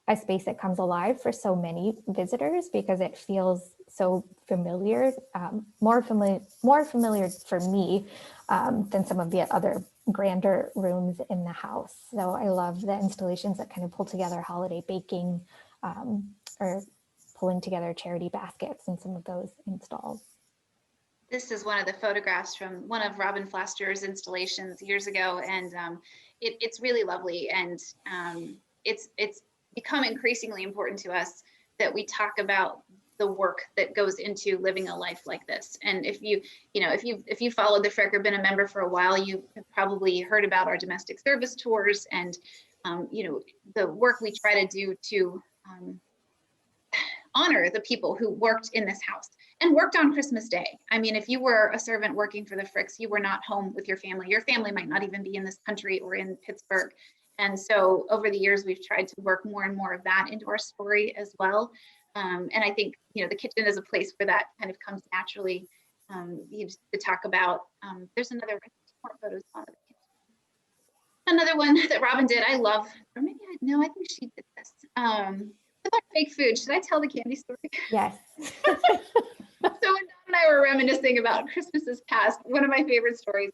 S2: a space that comes alive for so many visitors because it feels so familiar, more familiar for me than some of the other grander rooms in the house. So I love the installations that kind of pull together holiday baking or pulling together charity baskets and some of those installs.
S1: This is one of the photographs from one of Robin Flaster's installations years ago, and it's really lovely, and it's become increasingly important to us that we talk about the work that goes into living a life like this. And if you followed the Frick or been a member for a while, you have probably heard about our domestic service tours and the work we try to do to honor the people who worked in this house and worked on Christmas Day. I mean, if you were a servant working for the Fricks, you were not home with your family. Your family might not even be in this country or in Pittsburgh. And so over the years, we've tried to work more and more of that into our story as well. And I think, the kitchen is a place where that kind of comes naturally to talk about. There's another more photos on the kitchen. Another one that Robin did, I love, or maybe I think she did this. About fake food. Should I tell the candy story?
S2: Yes.
S1: So when Don and I were reminiscing about Christmases past, one of my favorite stories,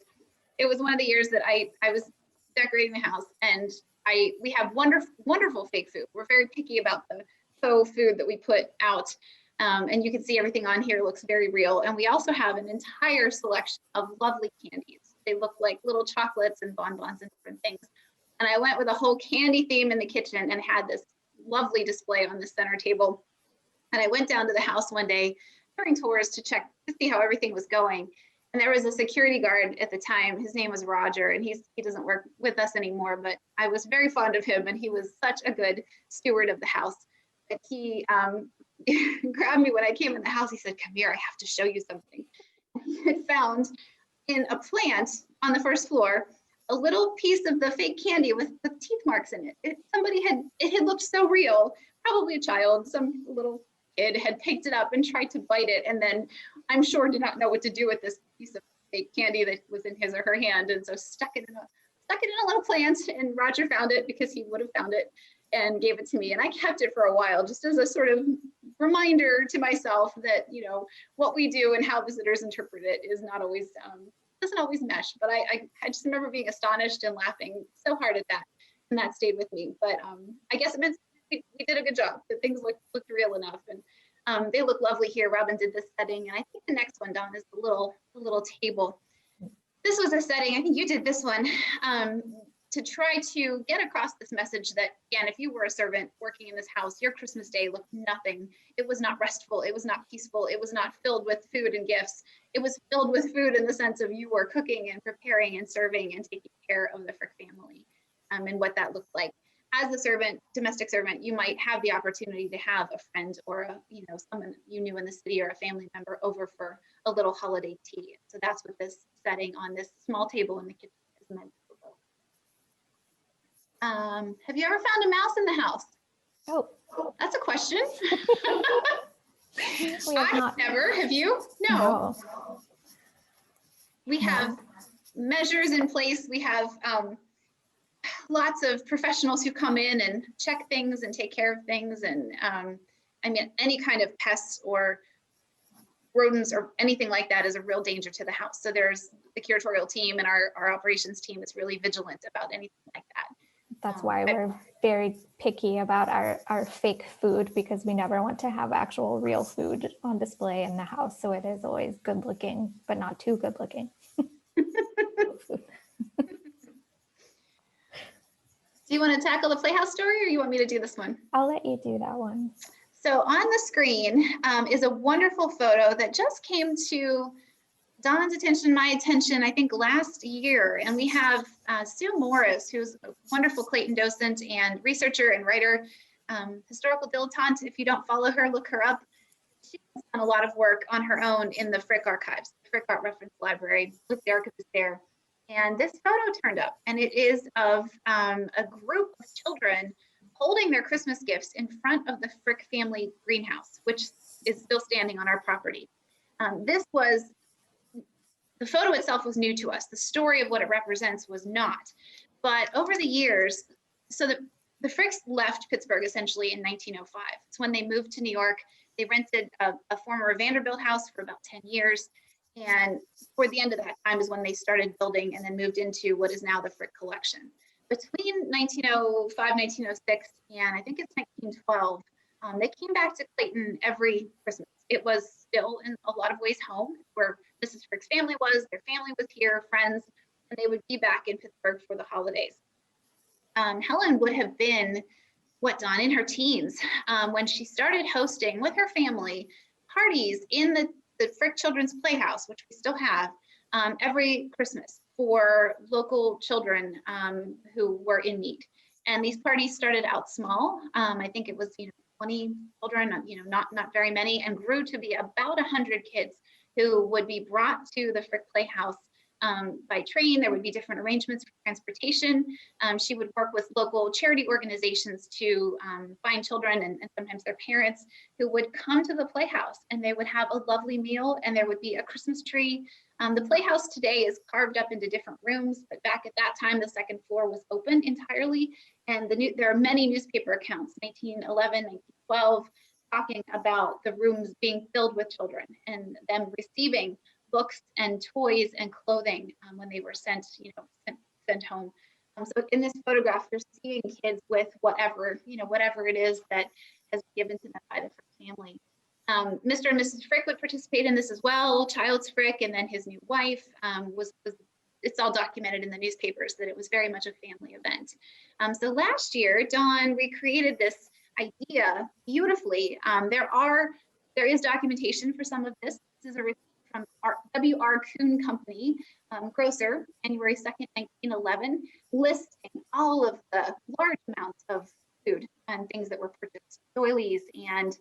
S1: it was one of the years that I was decorating the house, and we have wonderful fake food. We're very picky about the faux food that we put out. And you can see everything on here looks very real. And we also have an entire selection of lovely candies. They look like little chocolates and bonbons and different things. And I went with a whole candy theme in the kitchen and had this lovely display on the center table. And I went down to the house one day during tours to check to see how everything was going. And there was a security guard at the time. His name was Roger, and he doesn't work with us anymore, but I was very fond of him, and he was such a good steward of the house that he grabbed me when I came in the house. He said, "Come here, I have to show you something." He had found in a plant on the first floor a little piece of the fake candy with the teeth marks in it. It had looked so real. Probably a child, some little kid had picked it up and tried to bite it, and then I'm sure did not know what to do with this piece of fake candy that was in his or her hand, and so stuck it in a little plant. And Roger found it because he would have found it and gave it to me, and I kept it for a while just as a sort of reminder to myself that what we do and how visitors interpret it is not always doesn't always mesh. But I just remember being astonished and laughing so hard at that, and that stayed with me. But I guess it meant we did a good job. That things looked real enough, and they look lovely here. Robin did this setting, and I think the next one, Dawn, is the little table. This was a setting, I think you did this one, to try to get across this message that, again, if you were a servant working in this house, your Christmas Day looked nothing. It was not restful. It was not peaceful. It was not filled with food and gifts. It was filled with food in the sense of you were cooking and preparing and serving and taking care of the Frick family, and what that looked like. As a servant, domestic servant, you might have the opportunity to have a friend or someone you knew in the city or a family member over for a little holiday tea. So that's what this setting on this small table in the kitchen is meant to provoke. Have you ever found a mouse in the house?
S2: Oh,
S1: that's a question.
S2: I've
S1: never. Have you? No. We have measures in place. We have lots of professionals who come in and check things and take care of things. And I mean, any kind of pests or rodents or anything like that is a real danger to the house. So there's the curatorial team, and our operations team is really vigilant about anything like that.
S2: That's why we're very picky about our fake food, because we never want to have actual real food on display in the house. So it is always good looking, but not too good looking.
S1: Do you want to tackle the Playhouse story, or you want me to do this one?
S2: I'll let you do that one.
S1: So on the screen is a wonderful photo that just came to Don's attention, my attention, I think last year. And we have Sue Morris, who's a wonderful Clayton docent and researcher and writer, historical dilettante. If you don't follow her, look her up. She's done a lot of work on her own in the Frick archives, the Frick Art Reference Library, with the archivist there. And this photo turned up, and it is of a group of children holding their Christmas gifts in front of the Frick family greenhouse, which is still standing on our property. The photo itself was new to us. The story of what it represents was not. But over the years, so the Fricks left Pittsburgh essentially in 1905. It's when they moved to New York. They rented a former Vanderbilt house for about 10 years. And toward the end of that time is when they started building and then moved into what is now the Frick collection. Between 1905, 1906, and I think it's 1912, they came back to Clayton every Christmas. It was still in a lot of ways home, where Mrs. Frick's family was, their family was here, friends, and they would be back in Pittsburgh for the holidays. Helen would have been, Don, in her teens, when she started hosting with her family parties in the Frick Children's Playhouse, which we still have, every Christmas for local children who were in need. And these parties started out small. I think it was 20 children, not very many, and grew to be about 100 kids who would be brought to the Frick Playhouse by train. There would be different arrangements for transportation. She would work with local charity organizations to find children and sometimes their parents who would come to the Playhouse, and they would have a lovely meal, and there would be a Christmas tree. The Playhouse today is carved up into different rooms, but back at that time, the second floor was open entirely. And there are many newspaper accounts, 1911, 1912, talking about the rooms being filled with children and them receiving books and toys and clothing when they were sent home. So in this photograph, you're seeing kids with whatever it is that has been given to them by the Frick family. Mr. and Mrs. Frick would participate in this as well. Childs Frick and then his new wife it's all documented in the newspapers that it was very much a family event. So last year, Dawn recreated this idea beautifully. There is documentation for some of this. This is a receipt from W.R. Kuhn Company, grocer, January 2nd, 1911, listing all of the large amounts of food and things that were purchased, doilies and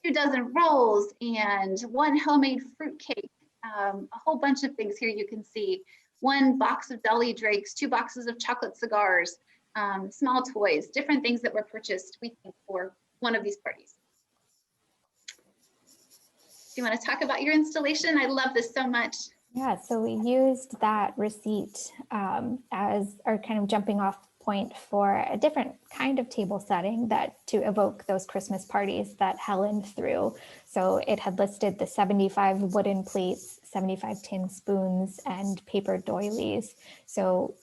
S1: 24 rolls and 1 homemade fruit cake, a whole bunch of things here you can see. 1 box of Dolly Drakes, 2 boxes of chocolate cigars, small toys, different things that were purchased, we think, for one of these parties. Do you want to talk about your installation? I love this so much.
S2: Yeah, so we used that receipt as our kind of jumping off point for a different kind of table setting to evoke those Christmas parties that Helen threw. So it had listed the 75 wooden plates, 75 tin spoons, and paper doilies. So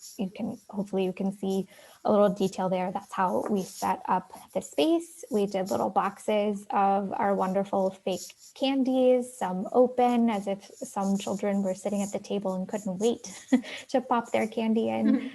S2: hopefully you can see a little detail there. That's how we set up the space. We did little boxes of our wonderful fake candies, some open as if some children were sitting at the table and couldn't wait to pop their candy in.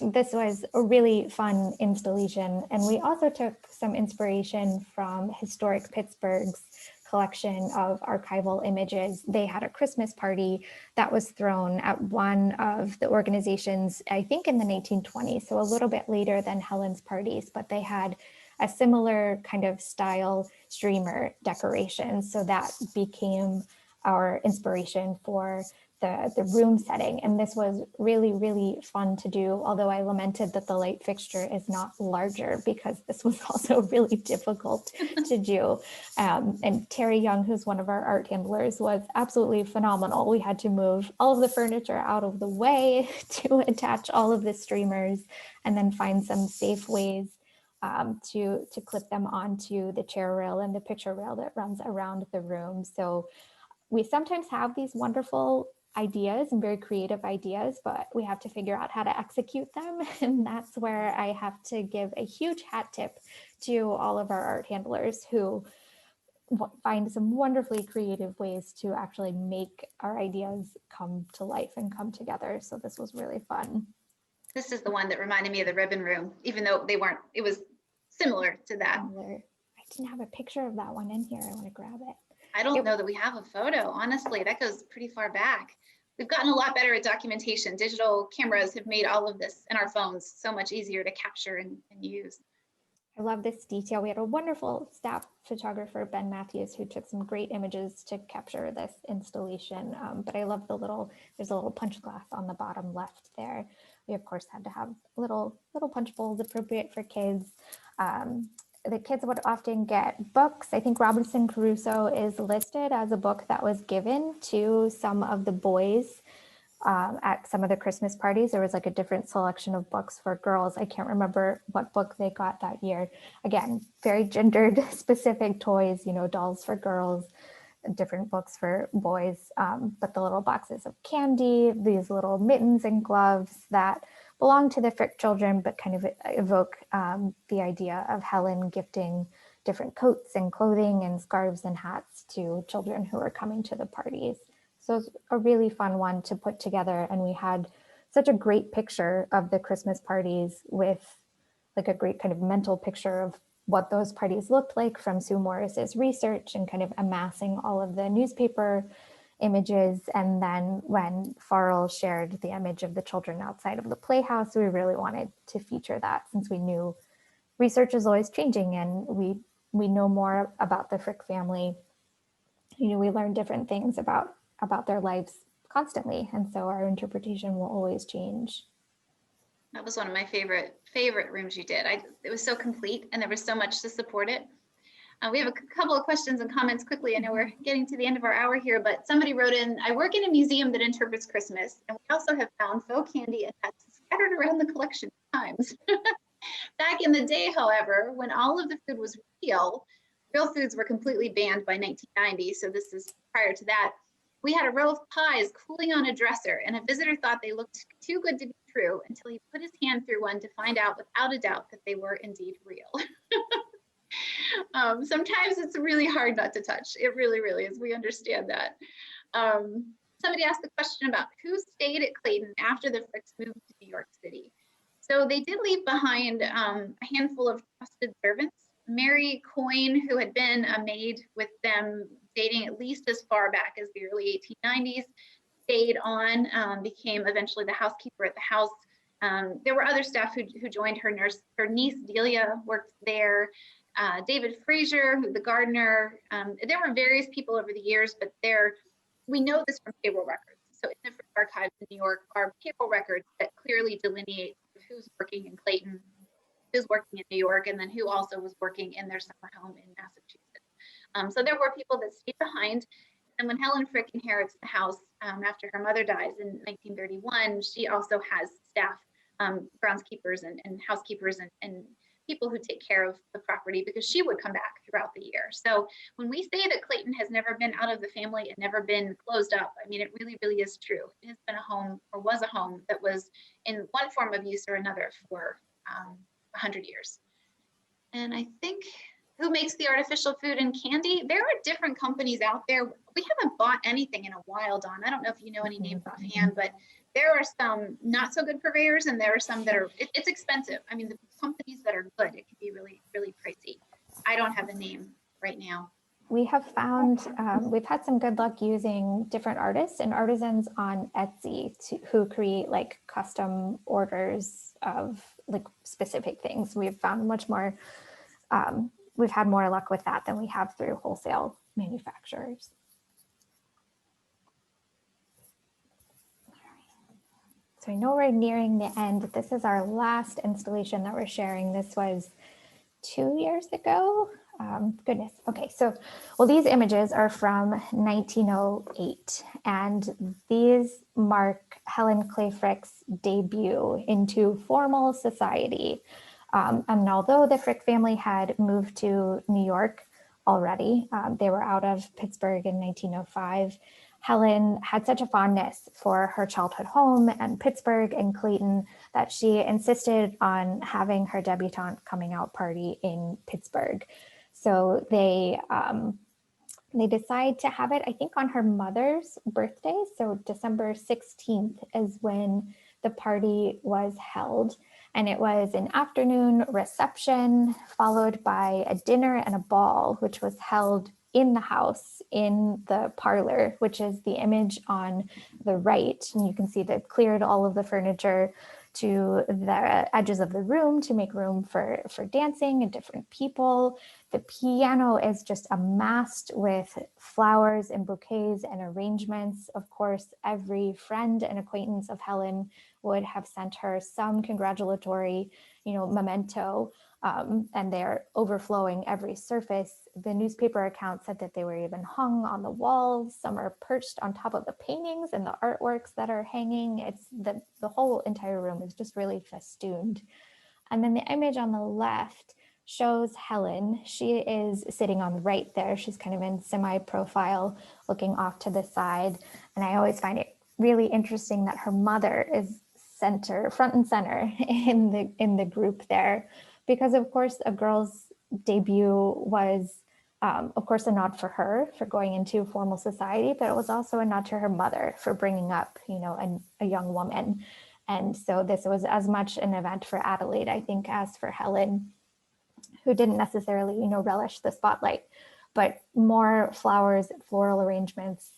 S2: This was a really fun installation. And we also took some inspiration from Historic Pittsburgh's collection of archival images. They had a Christmas party that was thrown at one of the organizations, I think in the 1920s, so a little bit later than Helen's parties, but they had a similar kind of style streamer decoration. So that became our inspiration for the room setting. And this was really, really fun to do, although I lamented that the light fixture is not larger because this was also really difficult to do. And Terry Young, who's one of our art handlers, was absolutely phenomenal. We had to move all of the furniture out of the way to attach all of the streamers and then find some safe ways to clip them onto the chair rail and the picture rail that runs around the room. So we sometimes have these wonderful ideas and very creative ideas, but we have to figure out how to execute them. And that's where I have to give a huge hat tip to all of our art handlers who find some wonderfully creative ways to actually make our ideas come to life and come together. So this was really fun.
S1: This is the one that reminded me of the ribbon room, even though they weren't, it was similar to that.
S2: I didn't have a picture of that one in here. I want to grab it.
S1: I don't know that we have a photo, honestly. That goes pretty far back. We've gotten a lot better at documentation. Digital cameras have made all of this in our phones so much easier to capture and use.
S2: I love this detail. We had a wonderful staff photographer, Ben Matthews, who took some great images to capture this installation. But I love there's a little punch glass on the bottom left there. We of course had to have little punch bowls appropriate for kids. The kids would often get books. I think Robinson Crusoe is listed as a book that was given to some of the boys at some of the Christmas parties. There was like a different selection of books for girls. I can't remember what book they got that year. Again, very gendered specific toys, dolls for girls, different books for boys, but the little boxes of candy, these little mittens and gloves that belong to the Frick children, but kind of evoke the idea of Helen gifting different coats and clothing and scarves and hats to children who are coming to the parties. So it's a really fun one to put together. And we had such a great picture of the Christmas parties with like a great kind of mental picture of what those parties looked like from Sue Morris's research and kind of amassing all of the newspaper images. And then when Farrell shared the image of the children outside of the playhouse, we really wanted to feature that since we knew research is always changing and we know more about the Frick family. We learn different things about their lives constantly. And so our interpretation will always change.
S1: That was one of my favorite rooms you did. It was so complete and there was so much to support it. We have a couple of questions and comments quickly. I know we're getting to the end of our hour here, but somebody wrote in, I work in a museum that interprets Christmas, and we also have found faux candy and nuts scattered around the collection times. Back in the day, however, when all of the food was real foods were completely banned by 1990, so this is prior to that. We had a row of pies cooling on a dresser, and a visitor thought they looked too good to be true until he put his hand through one to find out without a doubt that they were indeed real. Sometimes it's really hard not to touch. It really, really is. We understand that. Somebody asked the question about who stayed at Clayton after the Fricks moved to New York City. So they did leave behind a handful of trusted servants. Mary Coyne, who had been a maid with them dating at least as far back as the early 1890s, stayed on, became eventually the housekeeper at the house. There were other staff who joined her. Her niece Delia worked there. David Fraser, the gardener. There were various people over the years, but we know this from payroll records. So in the Frick archives in New York are payroll records that clearly delineate who's working in Clayton, who's working in New York, and then who also was working in their summer home in Massachusetts. So there were people that stayed behind. And when Helen Frick inherits the house after her mother dies in 1931, she also has staff, groundskeepers and housekeepers and people who take care of the property because she would come back throughout the year. So when we say that Clayton has never been out of the family and never been closed up, I mean, it really, really is true. It has been a home, or was a home, that was in one form of use or another for 100 years. And I think, who makes the artificial food and candy? There are different companies out there. We haven't bought anything in a while, Dawn. I don't know if you know any names offhand, but there are some not so good purveyors and there are some that are, it's expensive. I mean, the companies that are good, it can be really, really pricey. I don't have a name right now.
S2: We have found, we've had some good luck using different artists and artisans on Etsy who create like custom orders of like specific things. We've found much more, we've had more luck with that than we have through wholesale manufacturers. So I know we're nearing the end. This is our last installation that we're sharing. This was 2 years ago. Goodness. Okay, so, well, these images are from 1908, and these mark Helen Clay Frick's debut into formal society. And although the Frick family had moved to New York already, they were out of Pittsburgh in 1905. Helen had such a fondness for her childhood home and Pittsburgh and Clayton that she insisted on having her debutante coming out party in Pittsburgh. So they decide to have it, I think, on her mother's birthday. So December 16th is when the party was held. And it was an afternoon reception followed by a dinner and a ball, which was held in the house, in the parlor, which is the image on the right. And you can see they've cleared all of the furniture to the edges of the room to make room for dancing and different people. The piano is just amassed with flowers and bouquets and arrangements. Of course, every friend and acquaintance of Helen would have sent her some congratulatory, memento, and they're overflowing every surface. The newspaper account said that they were even hung on the walls. Some are perched on top of the paintings and the artworks that are hanging. It's the whole entire room is just really festooned. And then the image on the left shows Helen. She is sitting on the right there. She's kind of in semi-profile, looking off to the side. And I always find it really interesting that her mother is front and center in the group there, because of course a girl's debut was of course a nod for her for going into formal society, but it was also a nod to her mother for bringing up a young woman. And so this was as much an event for Adelaide, I think, as for Helen, who didn't necessarily relish the spotlight, but more flowers, floral arrangements.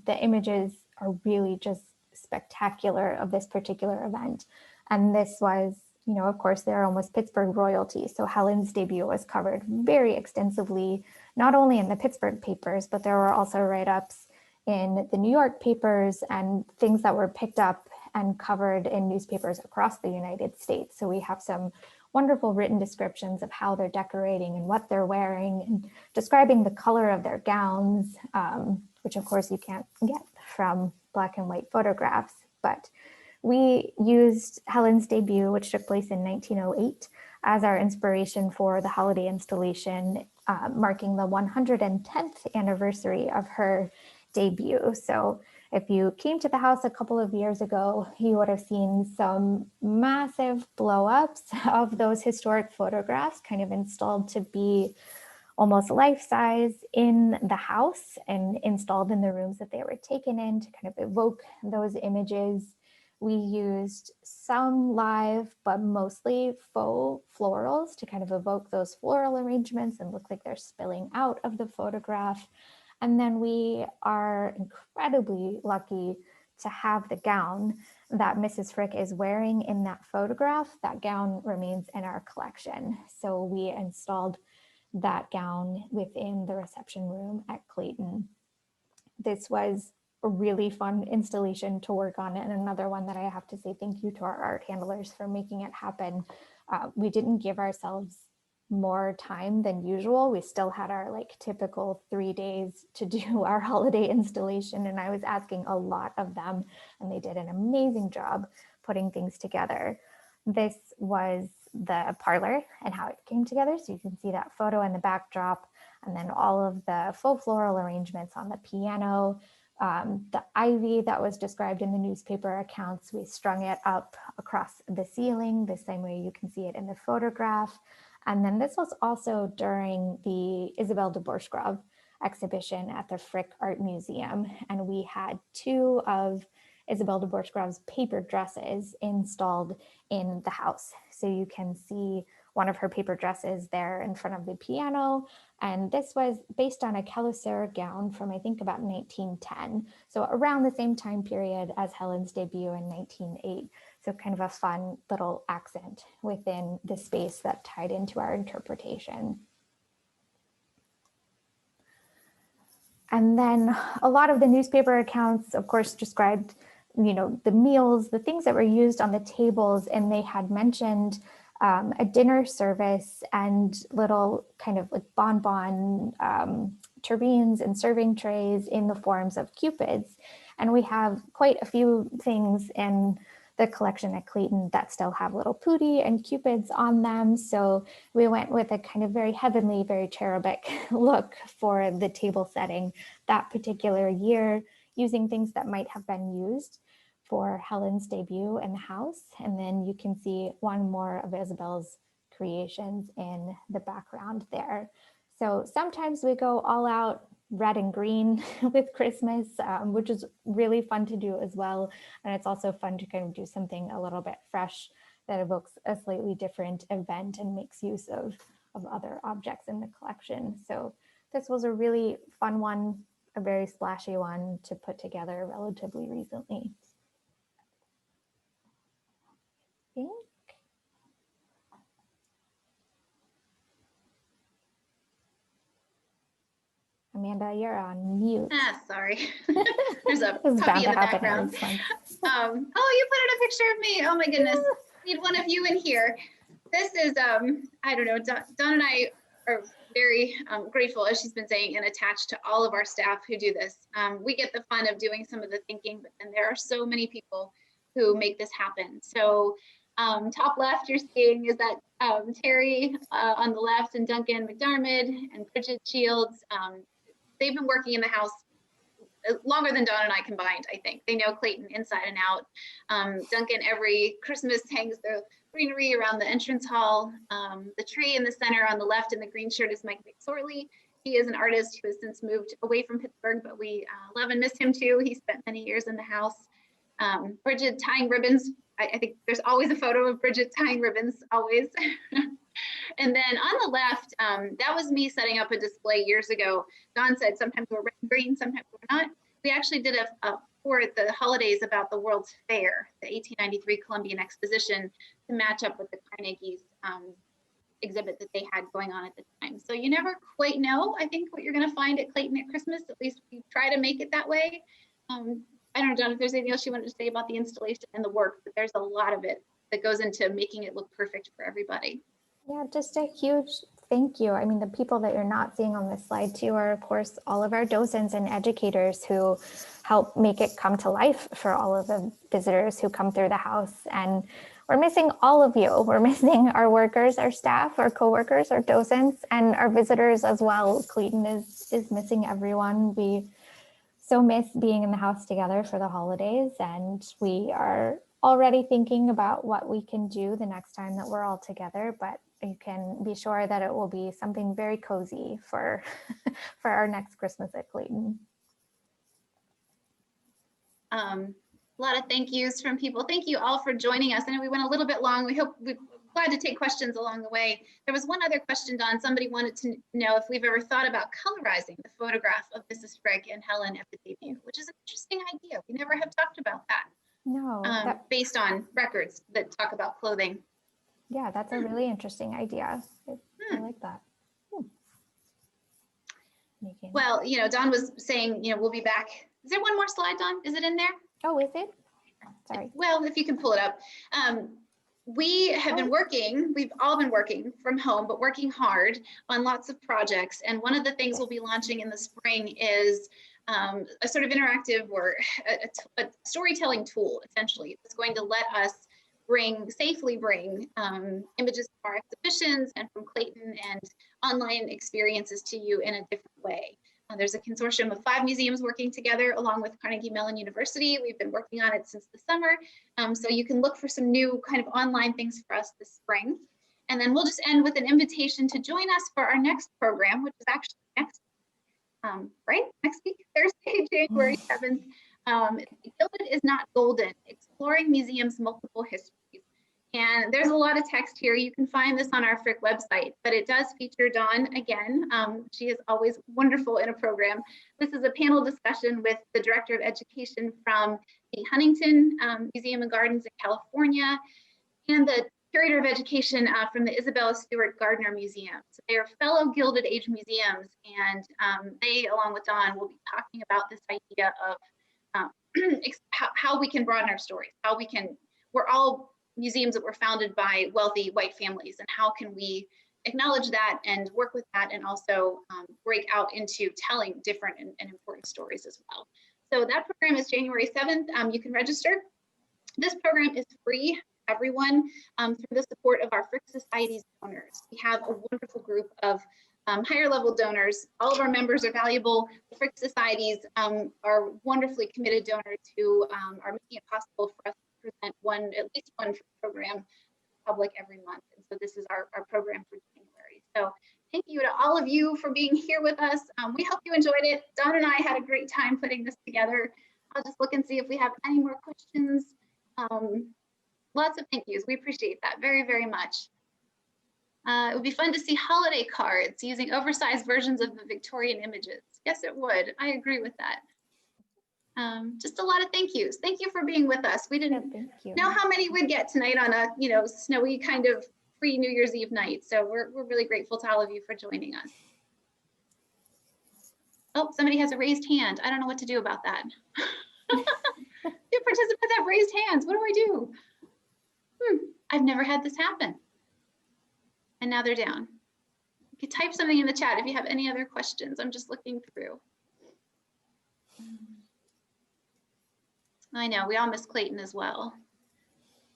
S2: The images are really just spectacular of this particular event. And this was, of course, they're almost Pittsburgh royalty. So Helen's debut was covered very extensively, not only in the Pittsburgh papers, but there were also write-ups in the New York papers and things that were picked up and covered in newspapers across the United States. So we have some wonderful written descriptions of how they're decorating and what they're wearing, and describing the color of their gowns, which of course you can't get from black and white photographs. But we used Helen's debut, which took place in 1908, as our inspiration for the holiday installation, marking the 110th anniversary of her debut. So if you came to the house a couple of years ago, you would have seen some massive blow-ups of those historic photographs kind of installed to be almost life-size in the house and installed in the rooms that they were taken in to kind of evoke those images. We used some live, but mostly faux florals to kind of evoke those floral arrangements and look like they're spilling out of the photograph. And then we are incredibly lucky to have the gown that Mrs. Frick is wearing in that photograph. That gown remains in our collection. So we installed that gown within the reception room at Clayton. This was a really fun installation to work on, and another one that I have to say thank you to our art handlers for making it happen. We didn't give ourselves more time than usual. We still had our typical 3 days to do our holiday installation, and I was asking a lot of them, and they did an amazing job putting things together. This was the parlor and how it came together. So you can see that photo in the backdrop, and then all of the faux floral arrangements on the piano, the ivy that was described in the newspaper accounts. We strung it up across the ceiling the same way you can see it in the photograph. And then this was also during the Isabelle de Bourschgrave exhibition at the Frick Art Museum. And we had 2 of Isabelle de Bourschgrave's paper dresses installed in the house. So you can see one of her paper dresses there in front of the piano. And this was based on a Calucera gown from, I think, about 1910. So around the same time period as Helen's debut in 1908. So kind of a fun little accent within the space that tied into our interpretation. And then a lot of the newspaper accounts, of course, described the meals, the things that were used on the tables, and they had mentioned a dinner service and little kind of like bonbon tureens and serving trays in the forms of cupids. And we have quite a few things in the collection at Clayton that still have little Pootie and cupids on them. So we went with a kind of very heavenly, very cherubic look for the table setting that particular year, using things that might have been used for Helen's debut in the house. And then you can see one more of Isabel's creations in the background there. So sometimes we go all out red and green with Christmas, which is really fun to do as well. And it's also fun to kind of do something a little bit fresh that evokes a slightly different event and makes use of other objects in the collection. So this was a really fun one, a very splashy one to put together relatively recently. I think. Amanda, you're on mute.
S1: Ah, sorry. There's a puppy in the background. Oh, you put in a picture of me. Oh my goodness. Need one of you in here. This is, I don't know, Dawn and I are very grateful, as she's been saying, and attached to all of our staff who do this. We get the fun of doing some of the thinking, but then there are so many people who make this happen. So top left you're seeing is that Terry on the left, and Duncan McDermott and Bridget Shields. They've been working in the house longer than Dawn and I combined, I think. They know Clayton inside and out. Duncan every Christmas hangs the greenery around the entrance hall. The tree in the center on the left in the green shirt is Mike McSorley. He is an artist who has since moved away from Pittsburgh, but we love and miss him too. He spent many years in the house. Bridget tying ribbons. I think there's always a photo of Bridget tying ribbons, always. And then on the left, that was me setting up a display years ago. Dawn said sometimes we're red and green, sometimes we're not. We actually did a tour at the holidays about the World's Fair, the 1893 Columbian Exposition, to match up with the Carnegie's exhibit that they had going on at the time. So you never quite know, I think, what you're going to find at Clayton at Christmas. At least we try to make it that way. I don't know, Dawn, if there's anything else you wanted to say about the installation and the work, but there's a lot of it that goes into making it look perfect for everybody.
S2: Yeah, just a huge thank you. I mean, the people that you're not seeing on this slide too are, of course, all of our docents and educators who help make it come to life for all of the visitors who come through the house. And we're missing all of you. We're missing our workers, our staff, our coworkers, our docents, and our visitors as well. Clayton is missing everyone. We so miss being in the house together for the holidays, and we are already thinking about what we can do the next time that we're all together, but you can be sure that it will be something very cozy for for our next Christmas at Clayton.
S1: A lot of thank yous from people. Thank you all for joining us. I know we went a little bit long. We're glad to take questions along the way. There was one other question, Dawn. Somebody wanted to know if we've ever thought about colorizing the photograph of Mrs. Frigg and Helen at the debut, which is an interesting idea. We never have talked about that.
S2: No.
S1: Based on records that talk about clothing.
S2: Yeah, that's a really interesting idea. I like that.
S1: Well, you know, Dawn was saying, you know, we'll be back. Is there one more slide, Dawn? Is it in there?
S2: Oh, is it? Sorry.
S1: Well, if you can pull it up. We have been working, we've all been working from home, but working hard on lots of projects. And one of the things we'll be launching in the spring is a sort of interactive or a storytelling tool, essentially. It's going to let us safely bring images from our exhibitions and from Clayton and online experiences to you in a different way. There's a consortium of 5 museums working together along with Carnegie Mellon University. We've been working on it since the summer. So you can look for some new kind of online things for us this spring. And then we'll just end with an invitation to join us for our next program, which is actually next week, Thursday, January 7th. Gilded is Not Golden, Exploring Museums' Multiple Histories. And there's a lot of text here. You can find this on our Frick website, but it does feature Dawn again. She is always wonderful in a program. This is a panel discussion with the Director of Education from the Huntington Museum and Gardens in California and the Curator of Education from the Isabella Stewart Gardner Museum. So they are fellow Gilded Age museums, and they, along with Dawn, will be talking about this idea of how we can broaden our stories, we're all museums that were founded by wealthy white families, and how can we acknowledge that and work with that, and also break out into telling different and important stories as well. So that program is January 7th. You can register. This program is free to everyone through the support of our Frick Society's donors. We have a wonderful group of higher level donors. All of our members are valuable. The Frick Societies are wonderfully committed donors who are making it possible for us to present at least one program to the public every month. And so this is our program for January. So thank you to all of you for being here with us. We hope you enjoyed it. Don and I had a great time putting this together. I'll just look and see if we have any more questions. Lots of thank yous. We appreciate that very, very much. It would be fun to see holiday cards using oversized versions of the Victorian images. Yes, it would. I agree with that. Just a lot of thank yous. Thank you for being with us. We didn't know how many we'd get tonight on a snowy kind of pre-New Year's Eve night. So we're really grateful to all of you for joining us. Oh, somebody has a raised hand. I don't know what to do about that. Two participants have raised hands. What do I do? I've never had this happen. And now they're down. You could type something in the chat if you have any other questions. I'm just looking through. I know, we all miss Clayton as well.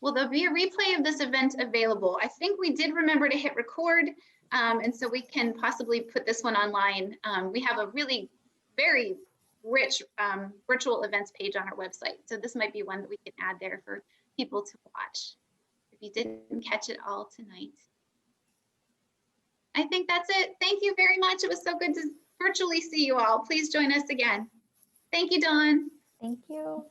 S1: Will there be a replay of this event available? I think we did remember to hit record, and so we can possibly put this one online. We have a really very rich virtual events page on our website, so this might be one that we can add there for people to watch if you didn't catch it all tonight. I think that's it. Thank you very much. It was so good to virtually see you all. Please join us again. Thank you, Dawn.
S2: Thank you.